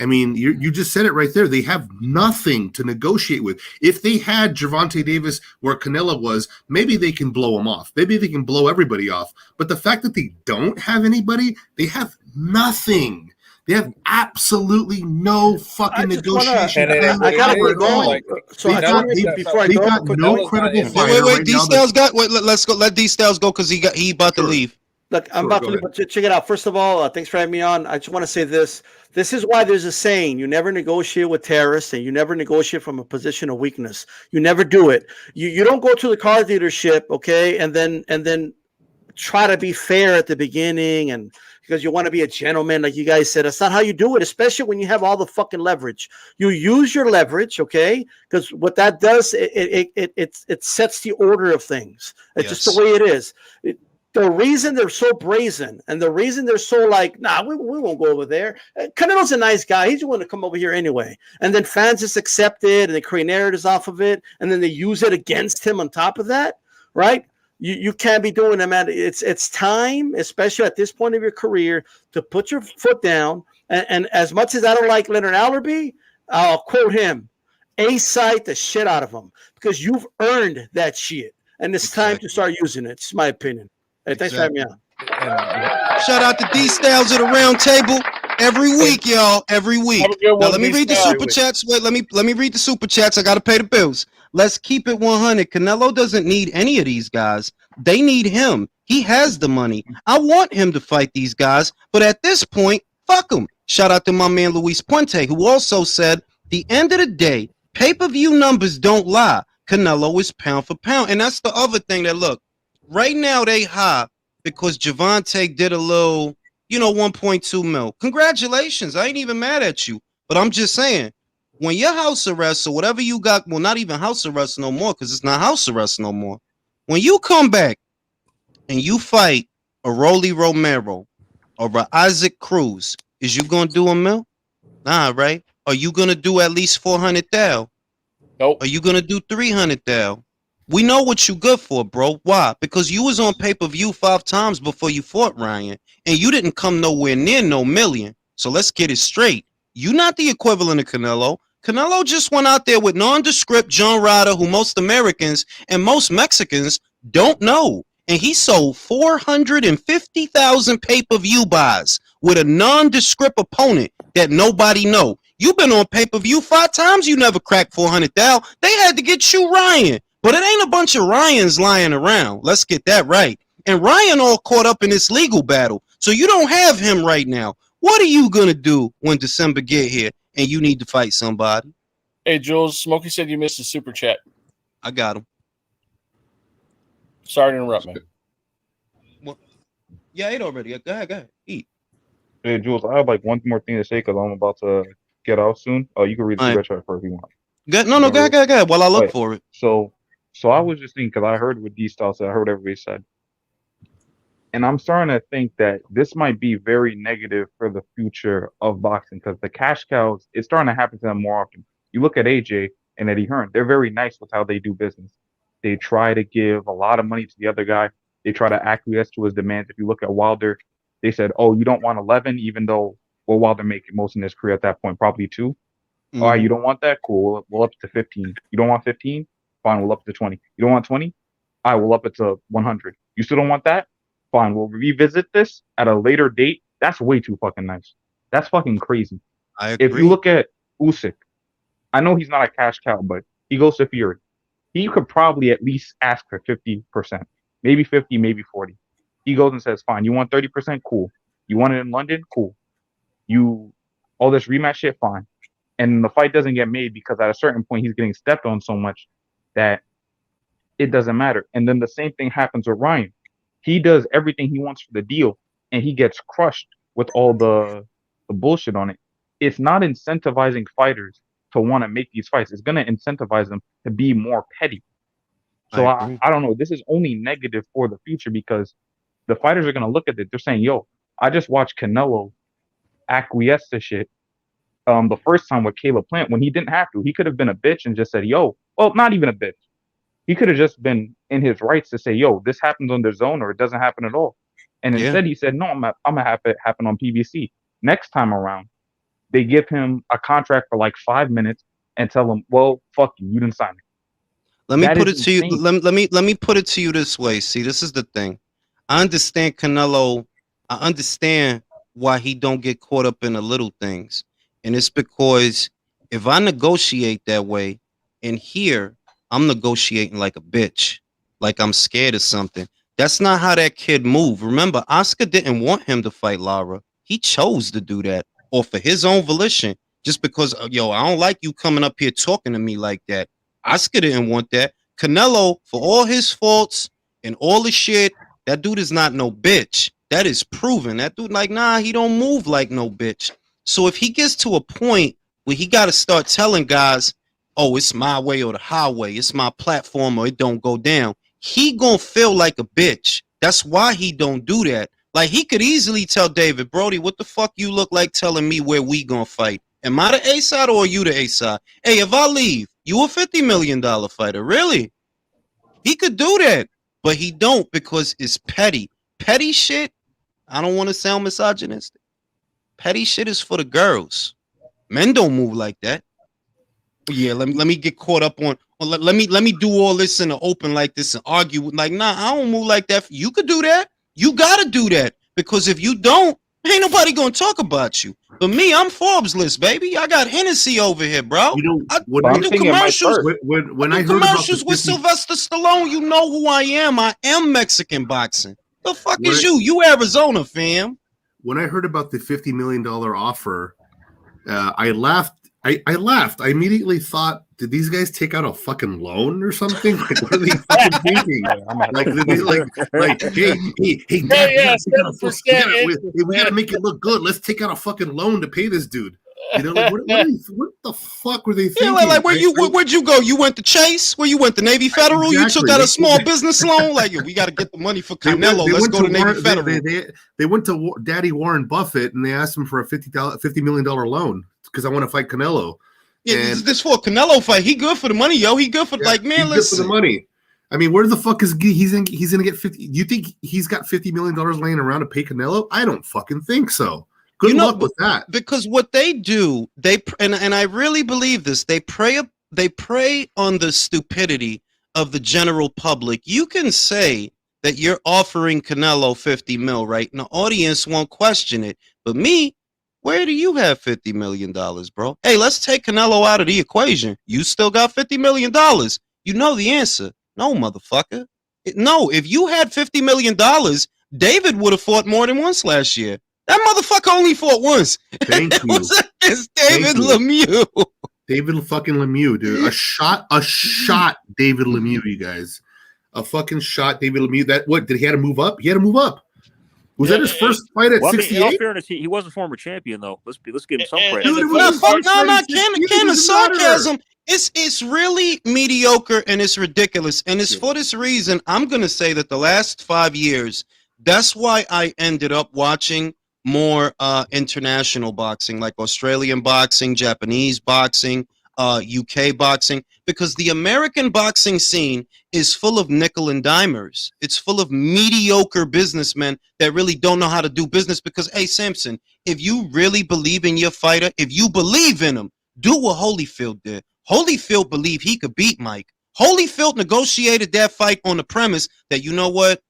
Speaker 5: I mean, you just said it right there. They have nothing to negotiate with. If they had Gervonta Davis where Canelo was, maybe they can blow him off. Maybe they can blow everybody off. But the fact that they don't have anybody, they have nothing. They have absolutely no fucking negotiation.
Speaker 4: I gotta get going. Before I go,
Speaker 5: no credible fighter.
Speaker 1: Wait, D-Styles got. Wait, let's go. Let D-Styles go because he about to leave.
Speaker 4: Look, I'm about to leave, but check it out. First of all, thanks for having me on. I just want to say this. This is why there's a saying: you never negotiate with terrorists, and you never negotiate from a position of weakness. You never do it. You don't go to the car dealership, okay, and then try to be fair at the beginning and because you want to be a gentleman, like you guys said. That's not how you do it, especially when you have all the fucking leverage. You use your leverage, okay? Because what that does, it sets the order of things. It's just the way it is. The reason they're so brazen and the reason they're so like, nah, we won't go over there. Canelo's a nice guy. He's going to come over here anyway. And then fans just accept it and they create narratives off of it. And then they use it against him on top of that, right? You can't be doing that, man. It's time, especially at this point of your career, to put your foot down. And as much as I don't like Leonard Allerby, I'll quote him, A-side the shit out of him because you've earned that shit. And it's time to start using it. It's my opinion. Hey, thanks for having me on.
Speaker 1: Shout out to D-Styles at the round table every week, y'all. Every week. Now let me read the super chats. Wait, let me read the super chats. I gotta pay the bills. Let's keep it 100. Canelo doesn't need any of these guys. They need him. He has the money. I want him to fight these guys, but at this point, fuck him. Shout out to my man Luis Puente, who also said, the end of the day, pay-per-view numbers don't lie. Canelo is pound for pound. And that's the other thing that, look, right now they high because Gervonta did a little, 1.2 mil. Congratulations. I ain't even mad at you. But I'm just saying, when your house arrest or whatever you got, well, not even house arrest no more because it's not house arrest no more. When you come back and you fight a Rolly Romero or a Isaac Cruz, is you going to do a mil? Nah, right? Are you going to do at least 400,000?
Speaker 12: Nope.
Speaker 1: Are you going to do 300,000? We know what you good for, bro. Why? Because you was on pay-per-view 5 times before you fought Ryan, and you didn't come nowhere near no million. So let's get it straight. You're not the equivalent of Canelo. Canelo just went out there with nondescript John Ryder, who most Americans and most Mexicans don't know. And he sold 450,000 pay-per-view buys with a nondescript opponent that nobody know. You've been on pay-per-view 5 times. You never cracked 400,000. They had to get you Ryan. But it ain't a bunch of Ryans lying around. Let's get that right. And Ryan all caught up in this legal battle. So you don't have him right now. What are you going to do when December get here and you need to fight somebody?
Speaker 12: Hey, Jules, Smokey said you missed a super chat.
Speaker 1: I got him.
Speaker 12: Sorry to interrupt, man.
Speaker 1: Well, yeah, I ate already. Go ahead. Eat.
Speaker 6: Hey, Jules, I have like one more thing to say because I'm about to get out soon. Oh, you can read the super chat first if you want.
Speaker 1: Go ahead. While I look for it.
Speaker 6: So I was just thinking, because I heard what D-Style said, I heard what everybody said. And I'm starting to think that this might be very negative for the future of boxing because the cash cows, it's starting to happen to them more often. You look at AJ and Eddie Hearn, they're very nice with how they do business. They try to give a lot of money to the other guy. They try to acquiesce to his demands. If you look at Wilder, they said, oh, you don't want 11, even though, well, Wilder making most in his career at that point, probably 2. Mm-hmm. All right, you don't want that? Cool. We'll up to 15. You don't want 15? Fine, we'll up to 20. You don't want 20? I will up it to 100. You still don't want that? Fine, we'll revisit this at a later date. That's way too fucking nice. That's fucking crazy.
Speaker 1: I agree.
Speaker 6: If you look at Usyk, I know he's not a cash cow, but he goes to Fury. He could probably at least ask for 50%, maybe 50, maybe 40. He goes and says, fine, you want 30%? Cool. You want it in London? Cool. All this rematch shit? Fine. And the fight doesn't get made because at a certain point he's getting stepped on so much that it doesn't matter. And then the same thing happens with Ryan. He does everything he wants for the deal, and he gets crushed with all the bullshit on it. It's not incentivizing fighters to want to make these fights. It's going to incentivize them to be more petty. So I don't know. This is only negative for the future because the fighters are going to look at it. They're saying, yo, I just watched Canelo acquiesce to shit the first time with Caleb Plant when he didn't have to. He could have been a bitch and just said, yo, well, not even a bitch. He could have just been in his rights to say, yo, this happens on the zone or it doesn't happen at all. And instead he said, no, I'm going to have it happen on PBC. Next time around, they give him a contract for like 5 minutes and tell him, well, fuck you, you didn't sign it.
Speaker 1: Let me put it to you. Let me put it to you this way. See, this is the thing. I understand Canelo. I understand why he don't get caught up in the little things. And it's because if I negotiate that way, and here I'm negotiating like a bitch, like I'm scared of something. That's not how that kid moved. Remember, Oscar didn't want him to fight Lara. He chose to do that, or for his own volition, just because, yo, I don't like you coming up here talking to me like that. Oscar didn't want that. Canelo, for all his faults and all the shit, that dude is not no bitch. That is proven. That dude, like, nah, he don't move like no bitch. So if he gets to a point where he got to start telling guys, oh, it's my way or the highway, it's my platform or it don't go down, he gonna feel like a bitch. That's why he don't do that. Like, he could easily tell David, Brody, what the fuck you look like telling me where we gonna fight? Am I the A side or are you the A side? Hey, if I leave, you a $50 million fighter. Really? He could do that, but he don't because it's petty. Petty shit, I don't want to sound misogynistic. Petty shit is for the girls. Men don't move like that. Yeah, let me get caught up on. Let me do all this in the open like this and argue with, like, nah, I don't move like that. You could do that. You gotta do that because if you don't, ain't nobody gonna talk about you. But me, I'm Forbes list, baby. I got Hennessy over here, bro.
Speaker 5: You know,
Speaker 1: I do commercials.
Speaker 5: When I heard
Speaker 1: commercials with Sylvester Stallone, you know who I am. I am Mexican boxing. The fuck is you? You Arizona, fam.
Speaker 5: When I heard about the $50 million offer, I laughed. I laughed. I immediately thought, did these guys take out a fucking loan or something? Like, what are they fucking thinking? Like, hey, Dad, we gotta make it look good. Let's take out a fucking loan to pay this dude. You know, like, what the fuck were they thinking?
Speaker 1: Yeah, like where'd you go? You went to Chase? Where you went to Navy Federal? Exactly. You took out a small business loan? Like, we got to get the money for Canelo. Let's go to Navy Federal.
Speaker 5: They went to Daddy Warren Buffett and they asked him for a $50 million loan because I want to fight Canelo.
Speaker 1: Yeah, this for a Canelo fight. He good for the money, yo. He good for like, man. Listen,
Speaker 5: good for the money. I mean, where the fuck is he's gonna get 50? You think he's got $50 million laying around to pay Canelo? I don't fucking think so. Good luck with that.
Speaker 1: Because what they do, and I really believe this, they prey on the stupidity of the general public. You can say that you're offering Canelo 50 mil, right? And the audience won't question it. But me, where do you have $50 million, bro? Hey, let's take Canelo out of the equation. You still got $50 million. You know the answer. No, motherfucker. No, if you had $50 million, David would have fought more than once last year. That motherfucker only fought once.
Speaker 5: Thank you.
Speaker 1: It's David Lemieux.
Speaker 5: David fucking Lemieux, dude. A shot David Lemieux, you guys. A fucking shot David Lemieux. That what did he have to move up? He had to move up. Was that his first fight at 68?
Speaker 8: In all fairness, he was a former champion, though. Let's give him some credit.
Speaker 1: Ken, sarcasm. It's really mediocre and it's ridiculous. And it's for this reason, I'm gonna say that the last 5 years, that's why I ended up watching more international boxing, like Australian boxing, Japanese boxing, UK boxing, because the American boxing scene is full of nickel and dimers. It's full of mediocre businessmen that really don't know how to do business. Because, hey, Samson, if you really believe in your fighter, if you believe in him, do what Holyfield did. Holyfield believed he could beat Mike. Holyfield negotiated that fight on the premise that, you know what,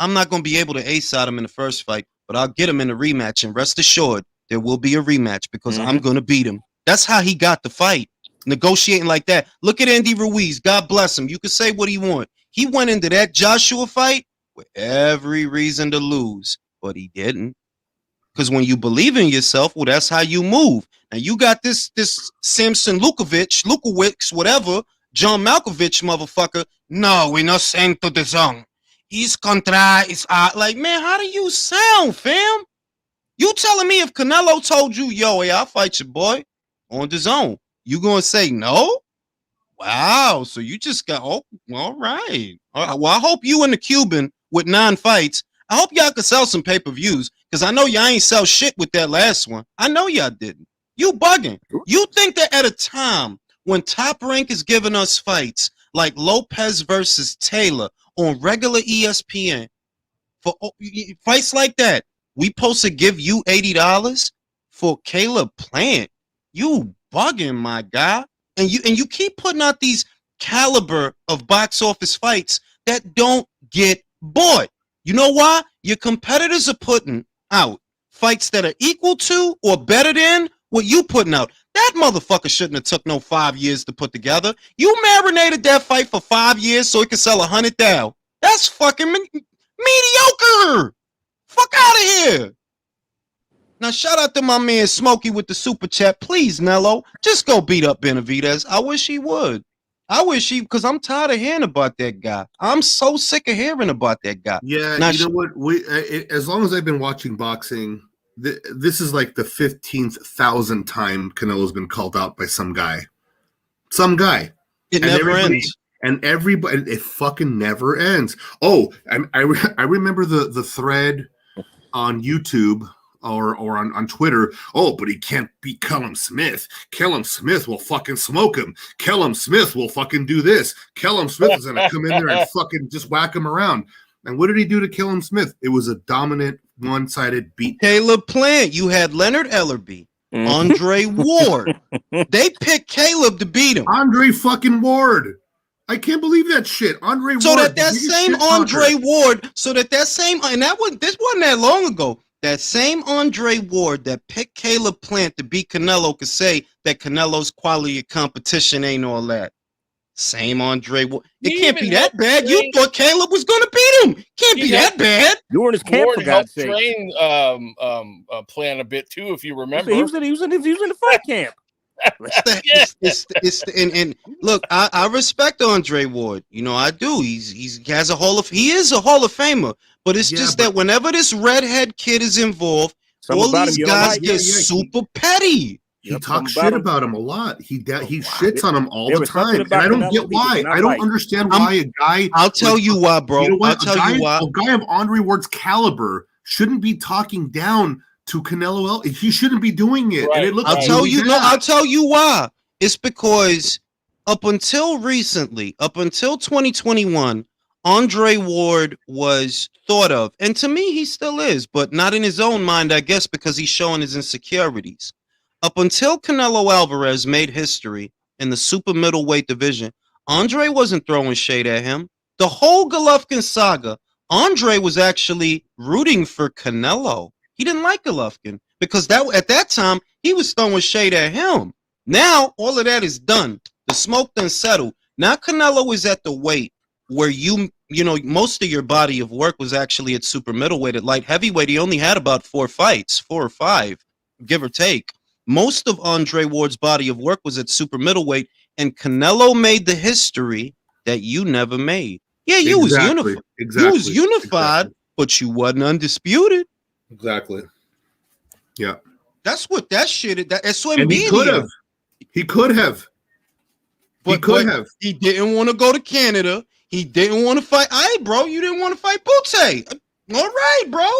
Speaker 1: I'm not going to be able to ace out him in the first fight, but I'll get him in the rematch, and rest assured, there will be a rematch because I'm going to beat him. That's how he got the fight, negotiating like that. Look at Andy Ruiz. God bless him. You can say what he want. He went into that Joshua fight with every reason to lose, but he didn't. Because when you believe in yourself, well, that's how you move. Now you got this Samson Lukowicz, whatever, John Malkovich motherfucker. No, we're not saying to the zone. He's contra, is like, man, how do you sound, fam? You telling me if Canelo told you, yo, hey, I'll fight your boy on the zone, you gonna say no? Wow, so you just got, oh, all right. Well, I hope you and the Cuban with 9 fights, I hope y'all could sell some pay-per-views, because I know y'all ain't sell shit with that last one. I know y'all didn't. You bugging. You think that at a time when Top Rank is giving us fights like Lopez versus Taylor on regular ESPN, for fights like that, we supposed to give you $80 for Caleb Plant? You bugging, my guy. And you keep putting out these caliber of box office fights that don't get bought. You know why? Your competitors are putting out fights that are equal to or better than what you putting out. That motherfucker shouldn't have took no 5 years to put together. You marinated that fight for 5 years so it could sell 100,000. That's fucking mediocre. Fuck out of here. Now, shout out to my man Smokey with the super chat. Please, Nello, just go beat up Benavidez. I wish he would. Because I'm tired of hearing about that guy. I'm so sick of hearing about that guy.
Speaker 5: Yeah,
Speaker 1: now,
Speaker 5: you know what? As long as I've been watching boxing, this is like the 15,000th time Canelo's been called out by some guy.
Speaker 1: It never ends.
Speaker 5: And everybody, it fucking never ends. Oh, I remember the thread on YouTube or on Twitter. Oh, but he can't beat Callum Smith. Callum Smith will fucking smoke him. Callum Smith will fucking do this. Callum Smith is going to come in there and fucking just whack him around. And what did he do to Callum Smith? It was a dominant, one-sided beat.
Speaker 1: Caleb Plant. You had Leonard Ellerby, Andre Ward. They picked Caleb to beat him.
Speaker 5: Andre fucking Ward. I can't believe that shit. Andre
Speaker 1: so
Speaker 5: Ward.
Speaker 1: That same Andre Ward, and this wasn't that long ago. That same Andre Ward that picked Caleb Plant to beat Canelo could say that Canelo's quality of competition ain't all that. Same Andre Ward. It can't be that bad. You thought Caleb was going to beat him. Can't be that bad.
Speaker 8: You were in his camp,
Speaker 12: Ward
Speaker 8: for God's sake.
Speaker 12: train Plant a bit too, if you remember.
Speaker 8: He was in the fight camp.
Speaker 1: And look, I respect Andre Ward. You know, I do. He is a Hall of Famer. But it's just that whenever this redhead kid is involved, all these guys get super petty.
Speaker 5: He talks shit about him a lot. He shits on him all the time, and I don't get why. I don't understand why a guy.
Speaker 1: I'll tell you why, bro.
Speaker 5: You know what?
Speaker 1: I'll tell you why.
Speaker 5: A guy of Andre Ward's caliber shouldn't be talking down to Canelo. He shouldn't be doing it.
Speaker 12: Right.
Speaker 5: And it looks
Speaker 1: I'll tell you why. It's because up until recently, up until 2021, Andre Ward was thought of, and to me, he still is, but not in his own mind, I guess, because he's showing his insecurities. Up until Canelo Alvarez made history in the super middleweight division, Andre wasn't throwing shade at him. The whole Golovkin saga, Andre was actually rooting for Canelo. He didn't like Golovkin because at that time, he was throwing shade at him. Now, all of that is done. The smoke done settled. Now Canelo is at the weight where you know, most of your body of work was actually at super middleweight. At light heavyweight, he only had about 4 fights, 4 or 5, give or take. Most of Andre Ward's body of work was at super middleweight, and Canelo made the history that you never made. Yeah, you was unified. You was unified, but you wasn't undisputed.
Speaker 5: Exactly. Yeah.
Speaker 1: That's what that shit. That's what
Speaker 5: he could have. He could have.
Speaker 1: He didn't want to go to Canada. He didn't want to fight. Hey, bro, you didn't want to fight Butte. All right, bro.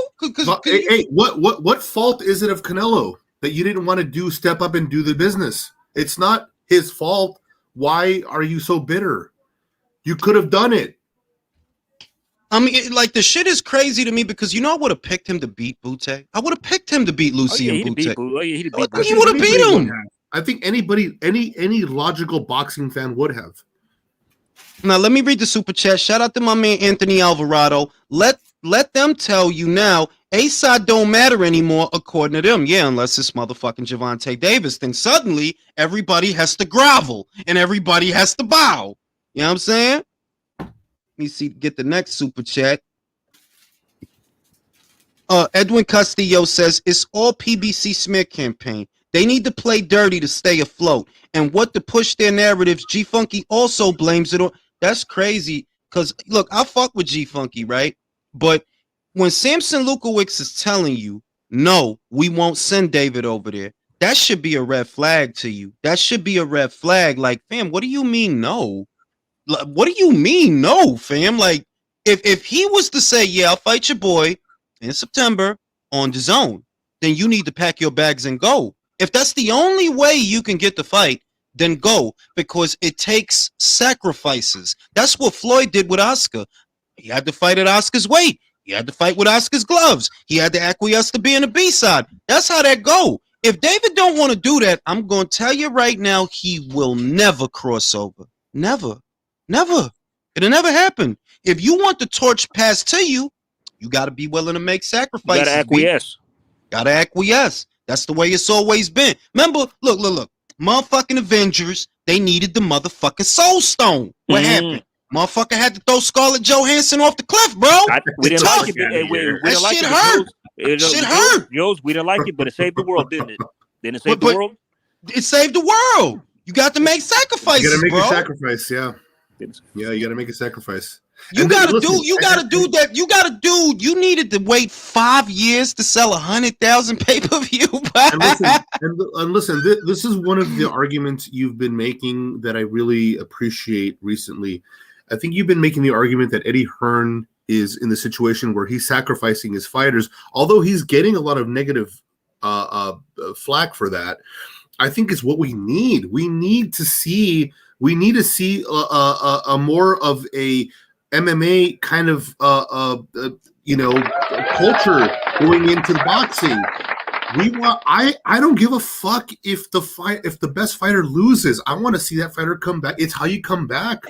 Speaker 5: Hey, what fault is it of Canelo that you didn't want to step up and do the business? It's not his fault. Why are you so bitter? You could have done it.
Speaker 1: I mean, the shit is crazy to me because, you know, I would have picked him to beat Butte. I would have picked him to beat Lucien Butte.
Speaker 8: He
Speaker 1: would have beat him.
Speaker 5: I think anybody, any logical boxing fan would have.
Speaker 1: Now let me read the super chat. Shout out to my man Anthony Alvarado. Let them tell you now, A-side don't matter anymore according to them. Yeah, unless it's motherfucking Gervonta Davis. Then suddenly everybody has to grovel and everybody has to bow. You know what I'm saying? Let me see, get the next super chat. Edwin Castillo says it's all PBC smear campaign. They need to play dirty to stay afloat. And what to push their narratives, G Funky also blames it on. That's crazy. Cause look, I fuck with G Funky, right? But when Samson Lukowicz is telling you, no, we won't send David over there, that should be a red flag to you. That should be a red flag. Like, fam, what do you mean no? What do you mean no, fam? Like, if he was to say, yeah, I'll fight your boy in September on the zone, then you need to pack your bags and go. If that's the only way you can get the fight, then go, because it takes sacrifices. That's what Floyd did with Oscar. He had to fight at Oscar's weight. He had to fight with Oscar's gloves. He had to acquiesce to being a B-side. That's how that go. If David don't want to do that, I'm going to tell you right now, he will never cross over. Never. Never. It'll never happen. If you want the torch passed to you, you got to be willing to make sacrifices.
Speaker 8: You got to acquiesce.
Speaker 1: Got to acquiesce. That's the way it's always been. Remember, look. Motherfucking Avengers, they needed the motherfucking Soul Stone. What happened? Motherfucker had to throw Scarlett Johansson off the cliff, bro.
Speaker 8: We didn't like it. That shit
Speaker 1: hurt. Shit hurt.
Speaker 8: We didn't like it, but it saved the world, didn't it? Didn't it save the world?
Speaker 1: It saved the world. You got to make sacrifices,
Speaker 5: You got to make
Speaker 1: bro.
Speaker 5: a sacrifice, yeah. Yeah, you got to make a sacrifice.
Speaker 1: You gotta do that. You needed to wait 5 years to sell 100,000 pay-per-view.
Speaker 5: And listen, this is one of the arguments you've been making that I really appreciate recently. I think you've been making the argument that Eddie Hearn is in the situation where he's sacrificing his fighters, although he's getting a lot of negative flack for that. I think it's what we need. We need to see a more of a MMA kind of culture going into boxing. I don't give a fuck if the best fighter loses. I want to see that fighter come back. It's how you come back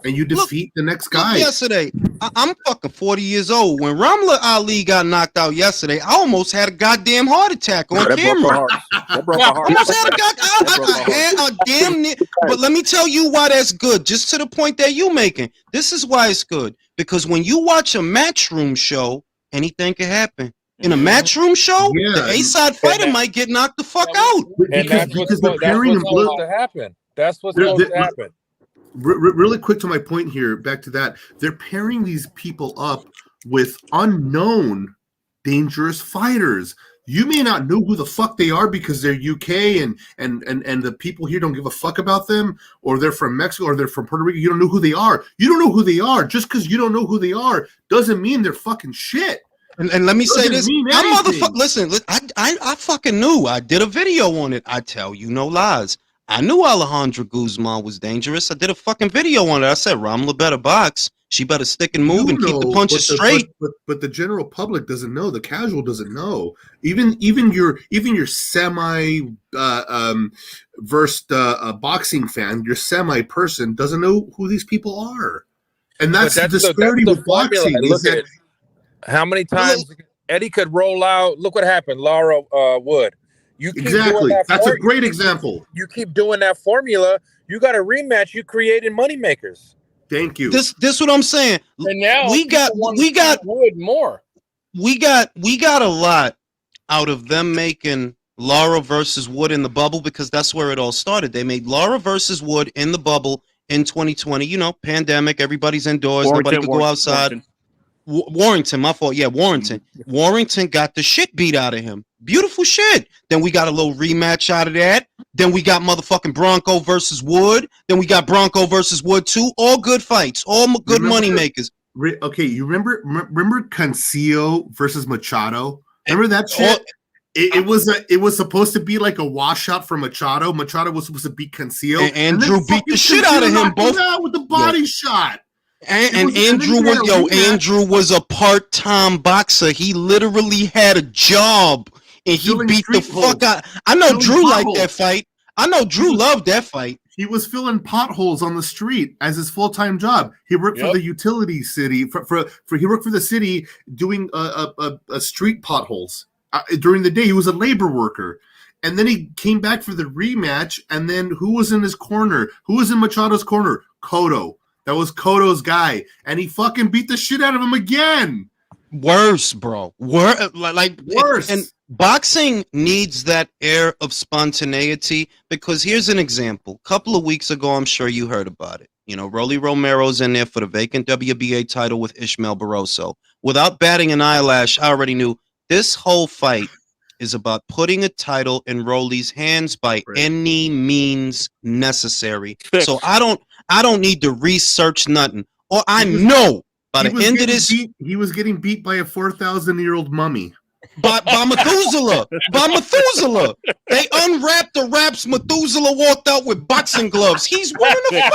Speaker 5: and you defeat the next guy.
Speaker 1: Yesterday, I'm fucking 40 years old. When Ramla Ali got knocked out yesterday, I almost had a goddamn heart attack on camera.
Speaker 8: That broke my heart.
Speaker 1: Almost had a damn near. But let me tell you why that's good. Just to the point that you making. This is why it's good. Because when you watch a Matchroom show, anything can happen. In a Matchroom show, the A-side fighter might get knocked the fuck out.
Speaker 9: And that's what's supposed to happen. That's what's supposed to happen.
Speaker 5: Really quick to my point here, back to that. They're pairing these people up with unknown, dangerous fighters. You may not know who the fuck they are because they're UK and the people here don't give a fuck about them, or they're from Mexico or they're from Puerto Rico. You don't know who they are. You don't know who they are. Just because you don't know who they are doesn't mean they're fucking shit.
Speaker 1: And let me say this. Listen, I fucking knew. I did a video on it. I tell you no lies. I knew Alejandra Guzman was dangerous. I did a fucking video on it. I said, Ramla better box. She better stick and move and keep the punches straight.
Speaker 5: But the general public doesn't know. The casual doesn't know. Even your semi versed boxing fan, your semi person doesn't know who these people are. And that's the disparity with boxing.
Speaker 9: Look at how many times Eddie could roll out. Look what happened, Laura Wood. You keep
Speaker 5: exactly. That's a great example.
Speaker 9: You keep doing that formula. You got a rematch. You created moneymakers.
Speaker 5: Thank you.
Speaker 1: This what I'm saying.
Speaker 12: And now
Speaker 1: we got
Speaker 12: Wood more.
Speaker 1: We got a lot out of them making Lara versus Wood in the bubble, because that's where it all started. They made Lara versus Wood in the bubble in 2020. You know, pandemic. Everybody's indoors. Nobody could go outside. Warrington, my fault. Yeah, Warrington. Warrington got the shit beat out of him. Beautiful shit. Then we got a little rematch out of that. Then we got motherfucking Bronco versus Wood. Then we got Bronco versus Wood 2. All good fights. All good money makers.
Speaker 5: Okay, you remember Cancillo versus Machado? Remember that shit? It was supposed to be like a washout for Machado. Machado was supposed to beat Cancillo.
Speaker 1: And Andrew beat the shit out of him both
Speaker 5: with the body shot.
Speaker 1: And Andrew was a part-time boxer. He literally had a job, and he beat the fuck out. I know Drew liked that fight. I know Drew loved that fight.
Speaker 5: He was filling potholes on the street as his full-time job. He worked for the utility city. He worked for the city doing street potholes during the day. He was a labor worker, and then he came back for the rematch. And then who was in his corner? Who was in Machado's corner? Cotto. That was Cotto's guy, and he fucking beat the shit out of him again.
Speaker 1: Worse, bro. Worse. And boxing needs that air of spontaneity, because here's an example. A couple of weeks ago, I'm sure you heard about it. You know, Rolly Romero's in there for the vacant WBA title with Ishmael Barroso. Without batting an eyelash, I already knew this whole fight is about putting a title in Rolly's hands by any means necessary. So I don't need to research nothing. Or I know by the end of this,
Speaker 5: he was getting beat by a 4,000-year-old mummy.
Speaker 1: By Methuselah. By Methuselah. They unwrapped the wraps. Methuselah walked out with boxing gloves. He's winning the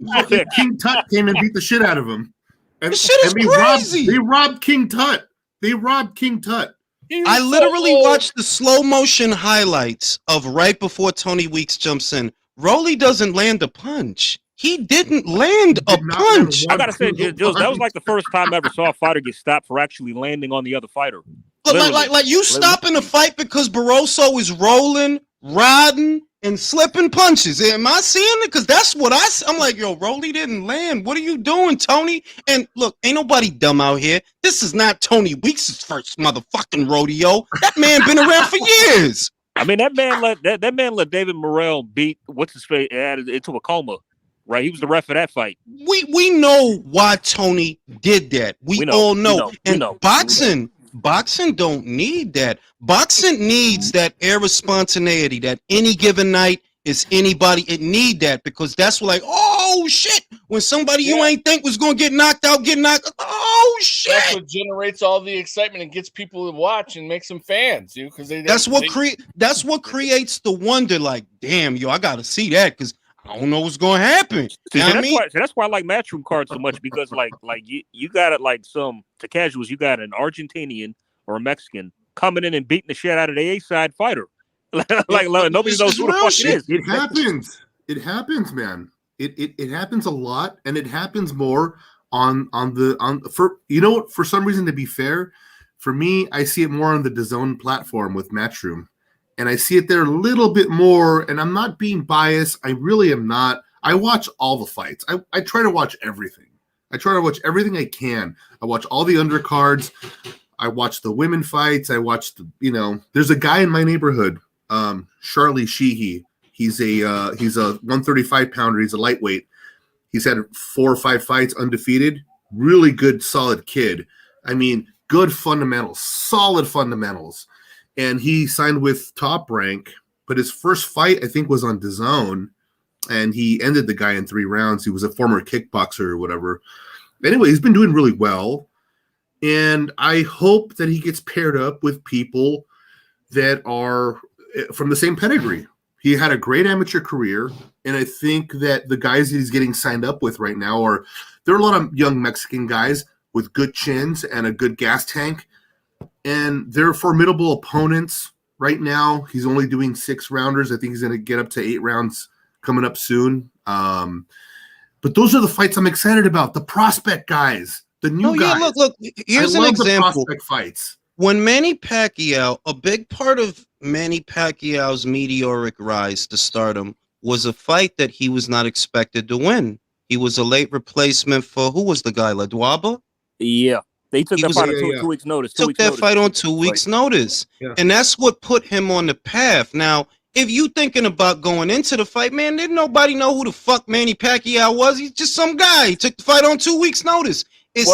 Speaker 1: fight.
Speaker 5: King Tut came and beat the shit out of him. And,
Speaker 1: this shit is crazy.
Speaker 5: They robbed King Tut.
Speaker 1: I literally watched the slow motion highlights of right before Tony Weeks jumps in. Rolly doesn't land a punch. He didn't land a punch.
Speaker 8: I gotta say, Jules, that was like the first time I ever saw a fighter get stopped for actually landing on the other fighter.
Speaker 1: Like you stopping a fight because Barroso is rolling, riding, and slipping punches. Am I seeing it? Because that's what I'm like, yo, Rolly didn't land. What are you doing, Tony? And look, ain't nobody dumb out here. This is not Tony Weeks' first motherfucking rodeo. That man been around for years.
Speaker 8: I mean, that man let David Morrell beat what's his face into a coma. Right, he was the ref of that fight.
Speaker 1: We know why Tony did that. We all know. Boxing don't need that. Boxing needs that air of spontaneity that any given night is anybody. It need that, because that's what, like, oh shit, when somebody you ain't think was gonna get knocked out, oh shit.
Speaker 12: That's what generates all the excitement and gets people to watch and makes them fans, because
Speaker 1: that's what creates the wonder. Like, damn, yo, I gotta see that because I don't know what's going to happen.
Speaker 8: That's why I like Matchroom cards so much, because like you got it, like to casuals, you got an Argentinian or a Mexican coming in and beating the shit out of the A-side fighter. like nobody knows who the fuck it is.
Speaker 5: It happens. It happens, man. It happens a lot, and it happens more for some reason, to be fair, for me, I see it more on the DAZN platform with Matchroom. And I see it there a little bit more, and I'm not being biased. I really am not. I watch all the fights. I try to watch everything. I try to watch everything I can. I watch all the undercards. I watch the women fights. I watch there's a guy in my neighborhood, Charlie Sheehy. He's a 135 pounder. He's a lightweight. He's had 4 or 5 fights undefeated. Really good, solid kid. I mean, good fundamentals, solid fundamentals. And he signed with Top Rank, but his first fight, I think, was on DAZN, and he ended the guy in 3 rounds. He was a former kickboxer or whatever. Anyway, he's been doing really well, and I hope that he gets paired up with people that are from the same pedigree. He had a great amateur career, and I think that the guys he's getting signed up with right now there are a lot of young Mexican guys with good chins and a good gas tank. And they're formidable opponents right now. He's only doing 6 rounders. I think he's going to get up to 8 rounds coming up soon. But those are the fights I'm excited about. The prospect guys, the new guys.
Speaker 1: Yeah, look. Here's an example.
Speaker 5: The prospect fights.
Speaker 1: When Manny Pacquiao, a big part of Manny Pacquiao's meteoric rise to stardom was a fight that he was not expected to win. He was a late replacement for, who was the guy, LaDuaba?
Speaker 8: Yeah. They took that fight on 2 weeks' notice.
Speaker 1: Took that fight on 2 weeks' notice. Yeah. And that's what put him on the path. Now, if you thinking about going into the fight, man, didn't nobody know who the fuck Manny Pacquiao was. He's just some guy. He took the fight on 2 weeks' notice. It's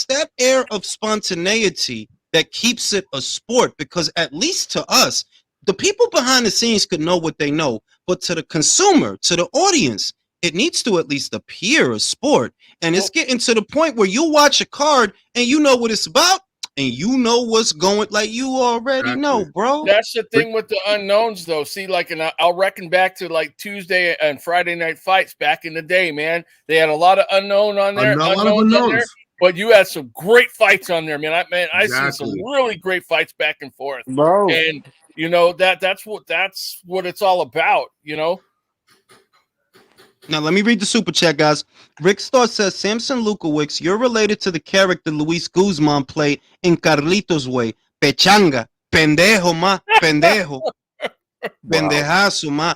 Speaker 1: that air of spontaneity that keeps it a sport, because at least to us, the people behind the scenes could know what they know, but to the consumer, to the audience, it needs to at least appear a sport. And it's getting to the point where you watch a card and you know what it's about and you know what's going, like you already know, bro.
Speaker 12: That's the thing with the unknowns, though. See, like, and I'll reckon back to like Tuesday and Friday night fights back in the day, man. They had a lot of unknown on there. but you had some great fights on there, man. I seen some
Speaker 5: Exactly.
Speaker 12: really great fights back and forth,
Speaker 13: Bro.
Speaker 12: and you know that's what it's all about, you know.
Speaker 1: Now, let me read the super chat, guys. Rick Starr says, Samson Lukowicz, you're related to the character Luis Guzman played in Carlitos Way. Pechanga. Pendejo, ma. Pendejo. Pendejazo, ma.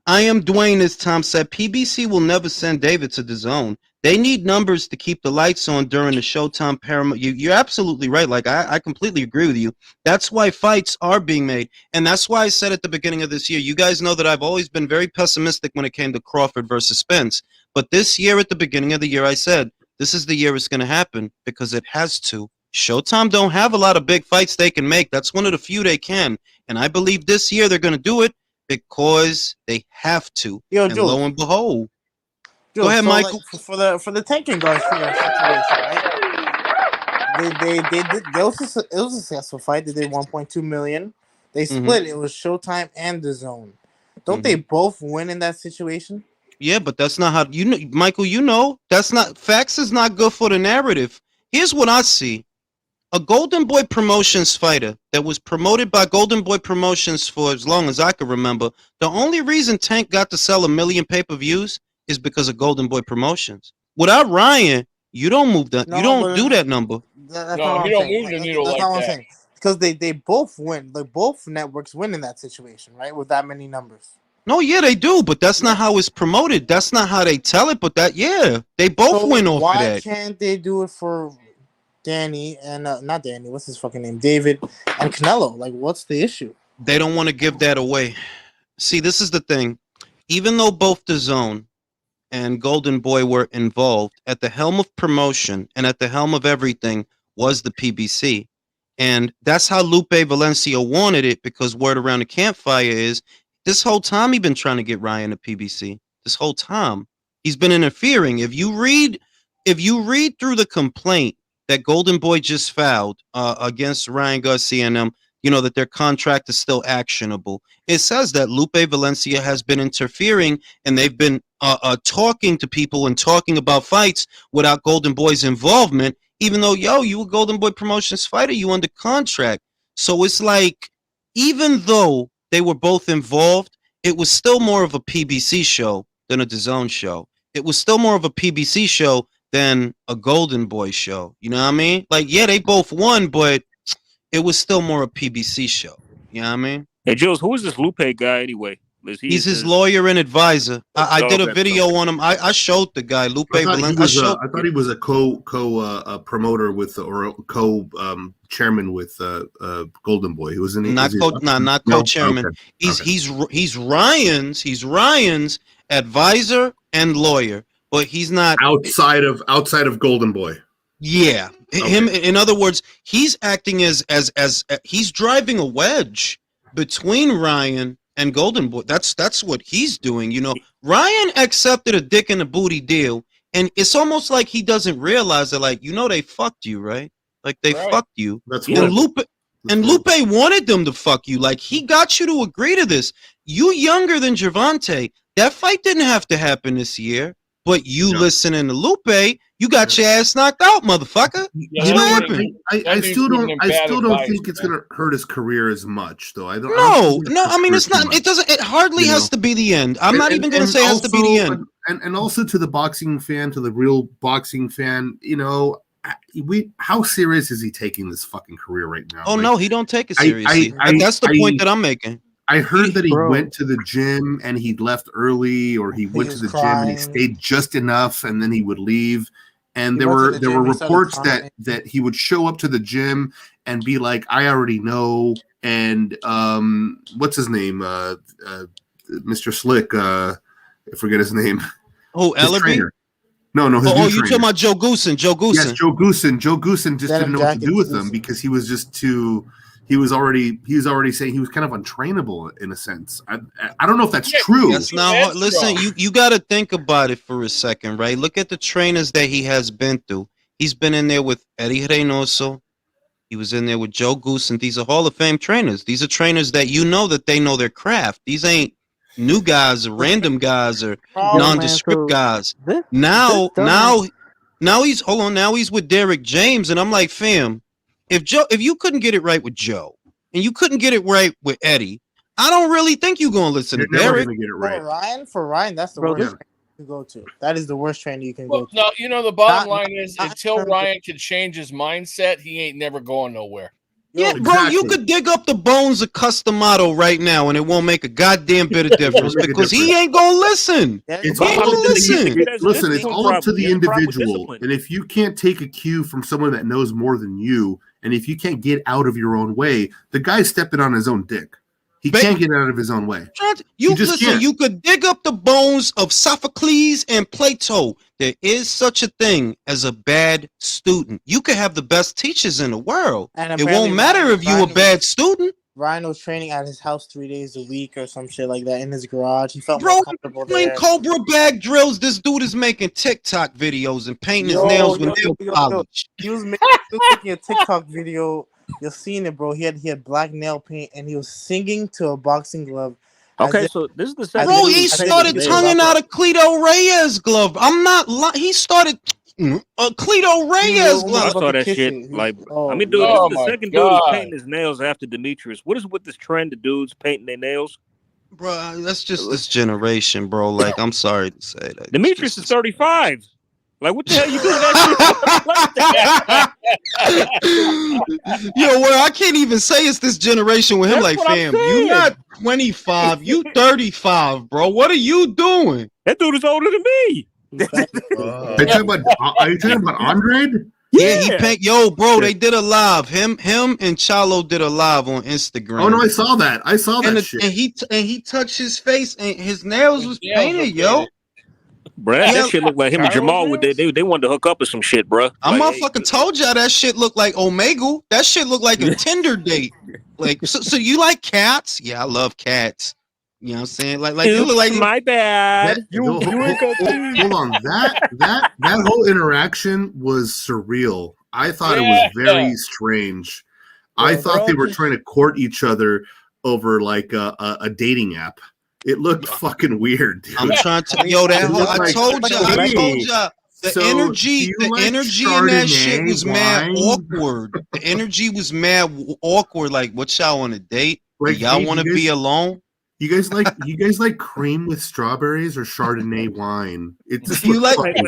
Speaker 1: I am Dwayne, as Tom said. PBC will never send David to the zone. They need numbers to keep the lights on during the Showtime Paramount. You're absolutely right. Like, I completely agree with you. That's why fights are being made. And that's why I said at the beginning of this year, you guys know that I've always been very pessimistic when it came to Crawford versus Spence. But this year, at the beginning of the year, I said, this is the year it's going to happen because it has to. Showtime don't have a lot of big fights they can make. That's one of the few they can. And I believe this year they're going to do it because they have to.
Speaker 13: Yo,
Speaker 1: and
Speaker 13: Jules.
Speaker 1: lo and behold.
Speaker 13: Jules,
Speaker 1: Go ahead,
Speaker 13: so,
Speaker 1: Michael.
Speaker 13: Like, for the tanking guards situation, right? They did. It was a successful fight. They did 1.2 million. They split. It was Showtime and the Zone. Don't they both win in that situation?
Speaker 1: Yeah, but that's not how you know, Michael. You know that's not facts. Is not good for the narrative. Here's what I see: a Golden Boy Promotions fighter that was promoted by Golden Boy Promotions for as long as I can remember. The only reason Tank got to sell 1 million pay-per-views is because of Golden Boy Promotions. Without Ryan, you don't move that.
Speaker 13: No,
Speaker 1: you don't do that number.
Speaker 13: That's
Speaker 12: No,
Speaker 13: not what
Speaker 12: you
Speaker 13: I'm
Speaker 12: don't
Speaker 13: saying.
Speaker 12: move the needle
Speaker 13: That's
Speaker 12: like
Speaker 13: not what I'm
Speaker 12: that.
Speaker 13: saying. Because they both win. Like both networks win in that situation, right? With that many numbers.
Speaker 1: No, yeah, they do, but that's not how it's promoted. That's not how they tell it. But that, yeah, they both win off of
Speaker 13: Why
Speaker 1: that.
Speaker 13: can't they do it for Danny and not Danny? What's his fucking name? David and Canelo. Like, what's the issue?
Speaker 1: They don't want to give that away. See, this is the thing. Even though both the Zone and Golden Boy were involved, at the helm of promotion and at the helm of everything was the PBC. And that's how Lupe Valencia wanted it, because word around the campfire is this whole time he's been trying to get Ryan to PBC. This whole time he's been interfering. If you read through the complaint that Golden Boy just filed against Ryan Garcia and them, you know that their contract is still actionable. It says that Lupe Valencia has been interfering, and they've been talking to people and talking about fights without Golden Boy's involvement. Even though, you a Golden Boy Promotions fighter, you under contract. So it's like, even though they were both involved, it was still more of a PBC show than a DAZN show. It was still more of a PBC show than a Golden Boy show. You know what I mean? Like, yeah, they both won, but it was still more a PBC show. You know what I mean?
Speaker 8: Hey, Jules, who is this Lupe guy anyway?
Speaker 1: He's his lawyer and advisor. I did a video on him. I showed the guy, Lupe Valencia.
Speaker 5: I thought he was a promoter with, or a chairman with Golden Boy. He wasn't.
Speaker 1: Not co-chairman.
Speaker 5: Okay.
Speaker 1: He's Ryan's advisor and lawyer, but he's not
Speaker 5: outside of Golden Boy.
Speaker 1: Yeah, him. In other words, he's acting as he's driving a wedge between Ryan and Golden Boy. That's what he's doing. You know, Ryan accepted a dick in the booty deal, and it's almost like he doesn't realize that, like, they fucked you, right? Like, they fucked you.
Speaker 5: That's
Speaker 1: and Lupe wanted them to fuck you. Like, he got you to agree to this. You younger than Gervonta. That fight didn't have to happen this year, but you listening to Lupe, you got your ass knocked out, motherfucker.
Speaker 5: You know what? I still don't think it's gonna hurt his career as much, though.
Speaker 1: No. I mean, it's not. It doesn't. It hardly has to be the end. I'm not even gonna say it has to be the end.
Speaker 5: And also to the boxing fan, to the real boxing fan, how serious is he taking this fucking career right now?
Speaker 1: Oh, no, he don't take it seriously. That's the point that I'm making.
Speaker 5: I heard that he went to the gym and he left early, or he went to the gym and he stayed just enough, and then he would leave. And there were reports that he would show up to the gym and be like, "I already know." And what's his name? Mr. Slick. I forget his name.
Speaker 1: Oh, Ellerby?
Speaker 5: No, his new
Speaker 1: you talking about Joe Goosen?
Speaker 5: Yes, Joe Goosen. Joe Goosen just didn't know what to do with him because he was just too. He was already saying he was kind of untrainable in a sense. I don't know if that's true.
Speaker 1: That's not. Listen, you got to think about it for a second, right? Look at the trainers that he has been through. He's been in there with Eddie Reynoso. He was in there with Joe Goosen. These are Hall of Fame trainers. These are trainers that that they know their craft. These ain't new guys or random guys or nondescript guys. Now Now he's with Derek James, and I'm like, fam, if you couldn't get it right with Joe, and you couldn't get it right with Eddie, I don't really think you're gonna listen to Derek.
Speaker 5: Get it right.
Speaker 13: For Ryan, that's the worst trainer you can go to. That is the worst trainer you can go to.
Speaker 12: No, the bottom line is until Ryan can change his mindset, he ain't never going nowhere.
Speaker 1: Yeah, bro, you could dig up the bones of Customato right now, and it won't make a goddamn bit of difference because he ain't gonna listen.
Speaker 5: It's all up to the individual, and if you can't take a cue from someone that knows more than you, and if you can't get out of your own way, the guy's stepping on his own dick. He can't get out of his own way.
Speaker 1: You could dig up the bones of Sophocles and Plato. There is such a thing as a bad student. You could have the best teachers in the world.
Speaker 13: And
Speaker 1: it won't matter if you're a bad student.
Speaker 13: Ryan was training at his house 3 days a week or some shit like that in his garage. He felt more comfortable there.
Speaker 1: Cobra bag drills. This dude is making TikTok videos and painting his nails with nail polish.
Speaker 13: He was making a TikTok video. You've seen it, bro. He had black nail paint and he was singing to a boxing glove.
Speaker 8: Okay, so this is the second.
Speaker 1: Bro, he started tonguing out a Cleto Reyes glove. I'm not lying. He started a Cleto Reyes glove.
Speaker 8: I saw that shit. Like, I mean, dude, this is the second dude who's painting his nails after Demetrius. What is with this trend of dudes painting their nails?
Speaker 1: Bro, that's just this generation, bro. Like, I'm sorry to say that.
Speaker 8: Demetrius is 35. Like, what the hell you doing that
Speaker 1: shit? Yo, well, I can't even say it's this generation with him. Like, fam, you not 25, you 35, bro. What are you doing?
Speaker 8: That dude is older than me.
Speaker 5: Are you talking about Andre?
Speaker 1: Yeah, he paint. Yo, bro, they did a live. Him, and Chalo did a live on Instagram.
Speaker 5: Oh no, I saw that. Shit.
Speaker 1: And he touched his face, and his nails was painted, yo.
Speaker 8: Bruh, that shit looked like him and Jamal. They wanted to hook up with some shit, bruh.
Speaker 1: I motherfucking told y'all that shit looked like Omega. That shit looked like a Tinder date. Like, so you like cats? Yeah, I love cats. You know what I'm saying? Like you look like
Speaker 8: my bad.
Speaker 5: Hold on. That whole interaction was surreal. I thought it was very strange. I thought they were trying to court each other over like a dating app. It looked fucking weird, dude.
Speaker 1: I'm trying to I told y'all. The energy in that shit was mad awkward. The energy was mad awkward. Like, what y'all on a date? Like, y'all want to be alone?
Speaker 5: You guys like cream with strawberries or Chardonnay wine? It's just
Speaker 1: weird.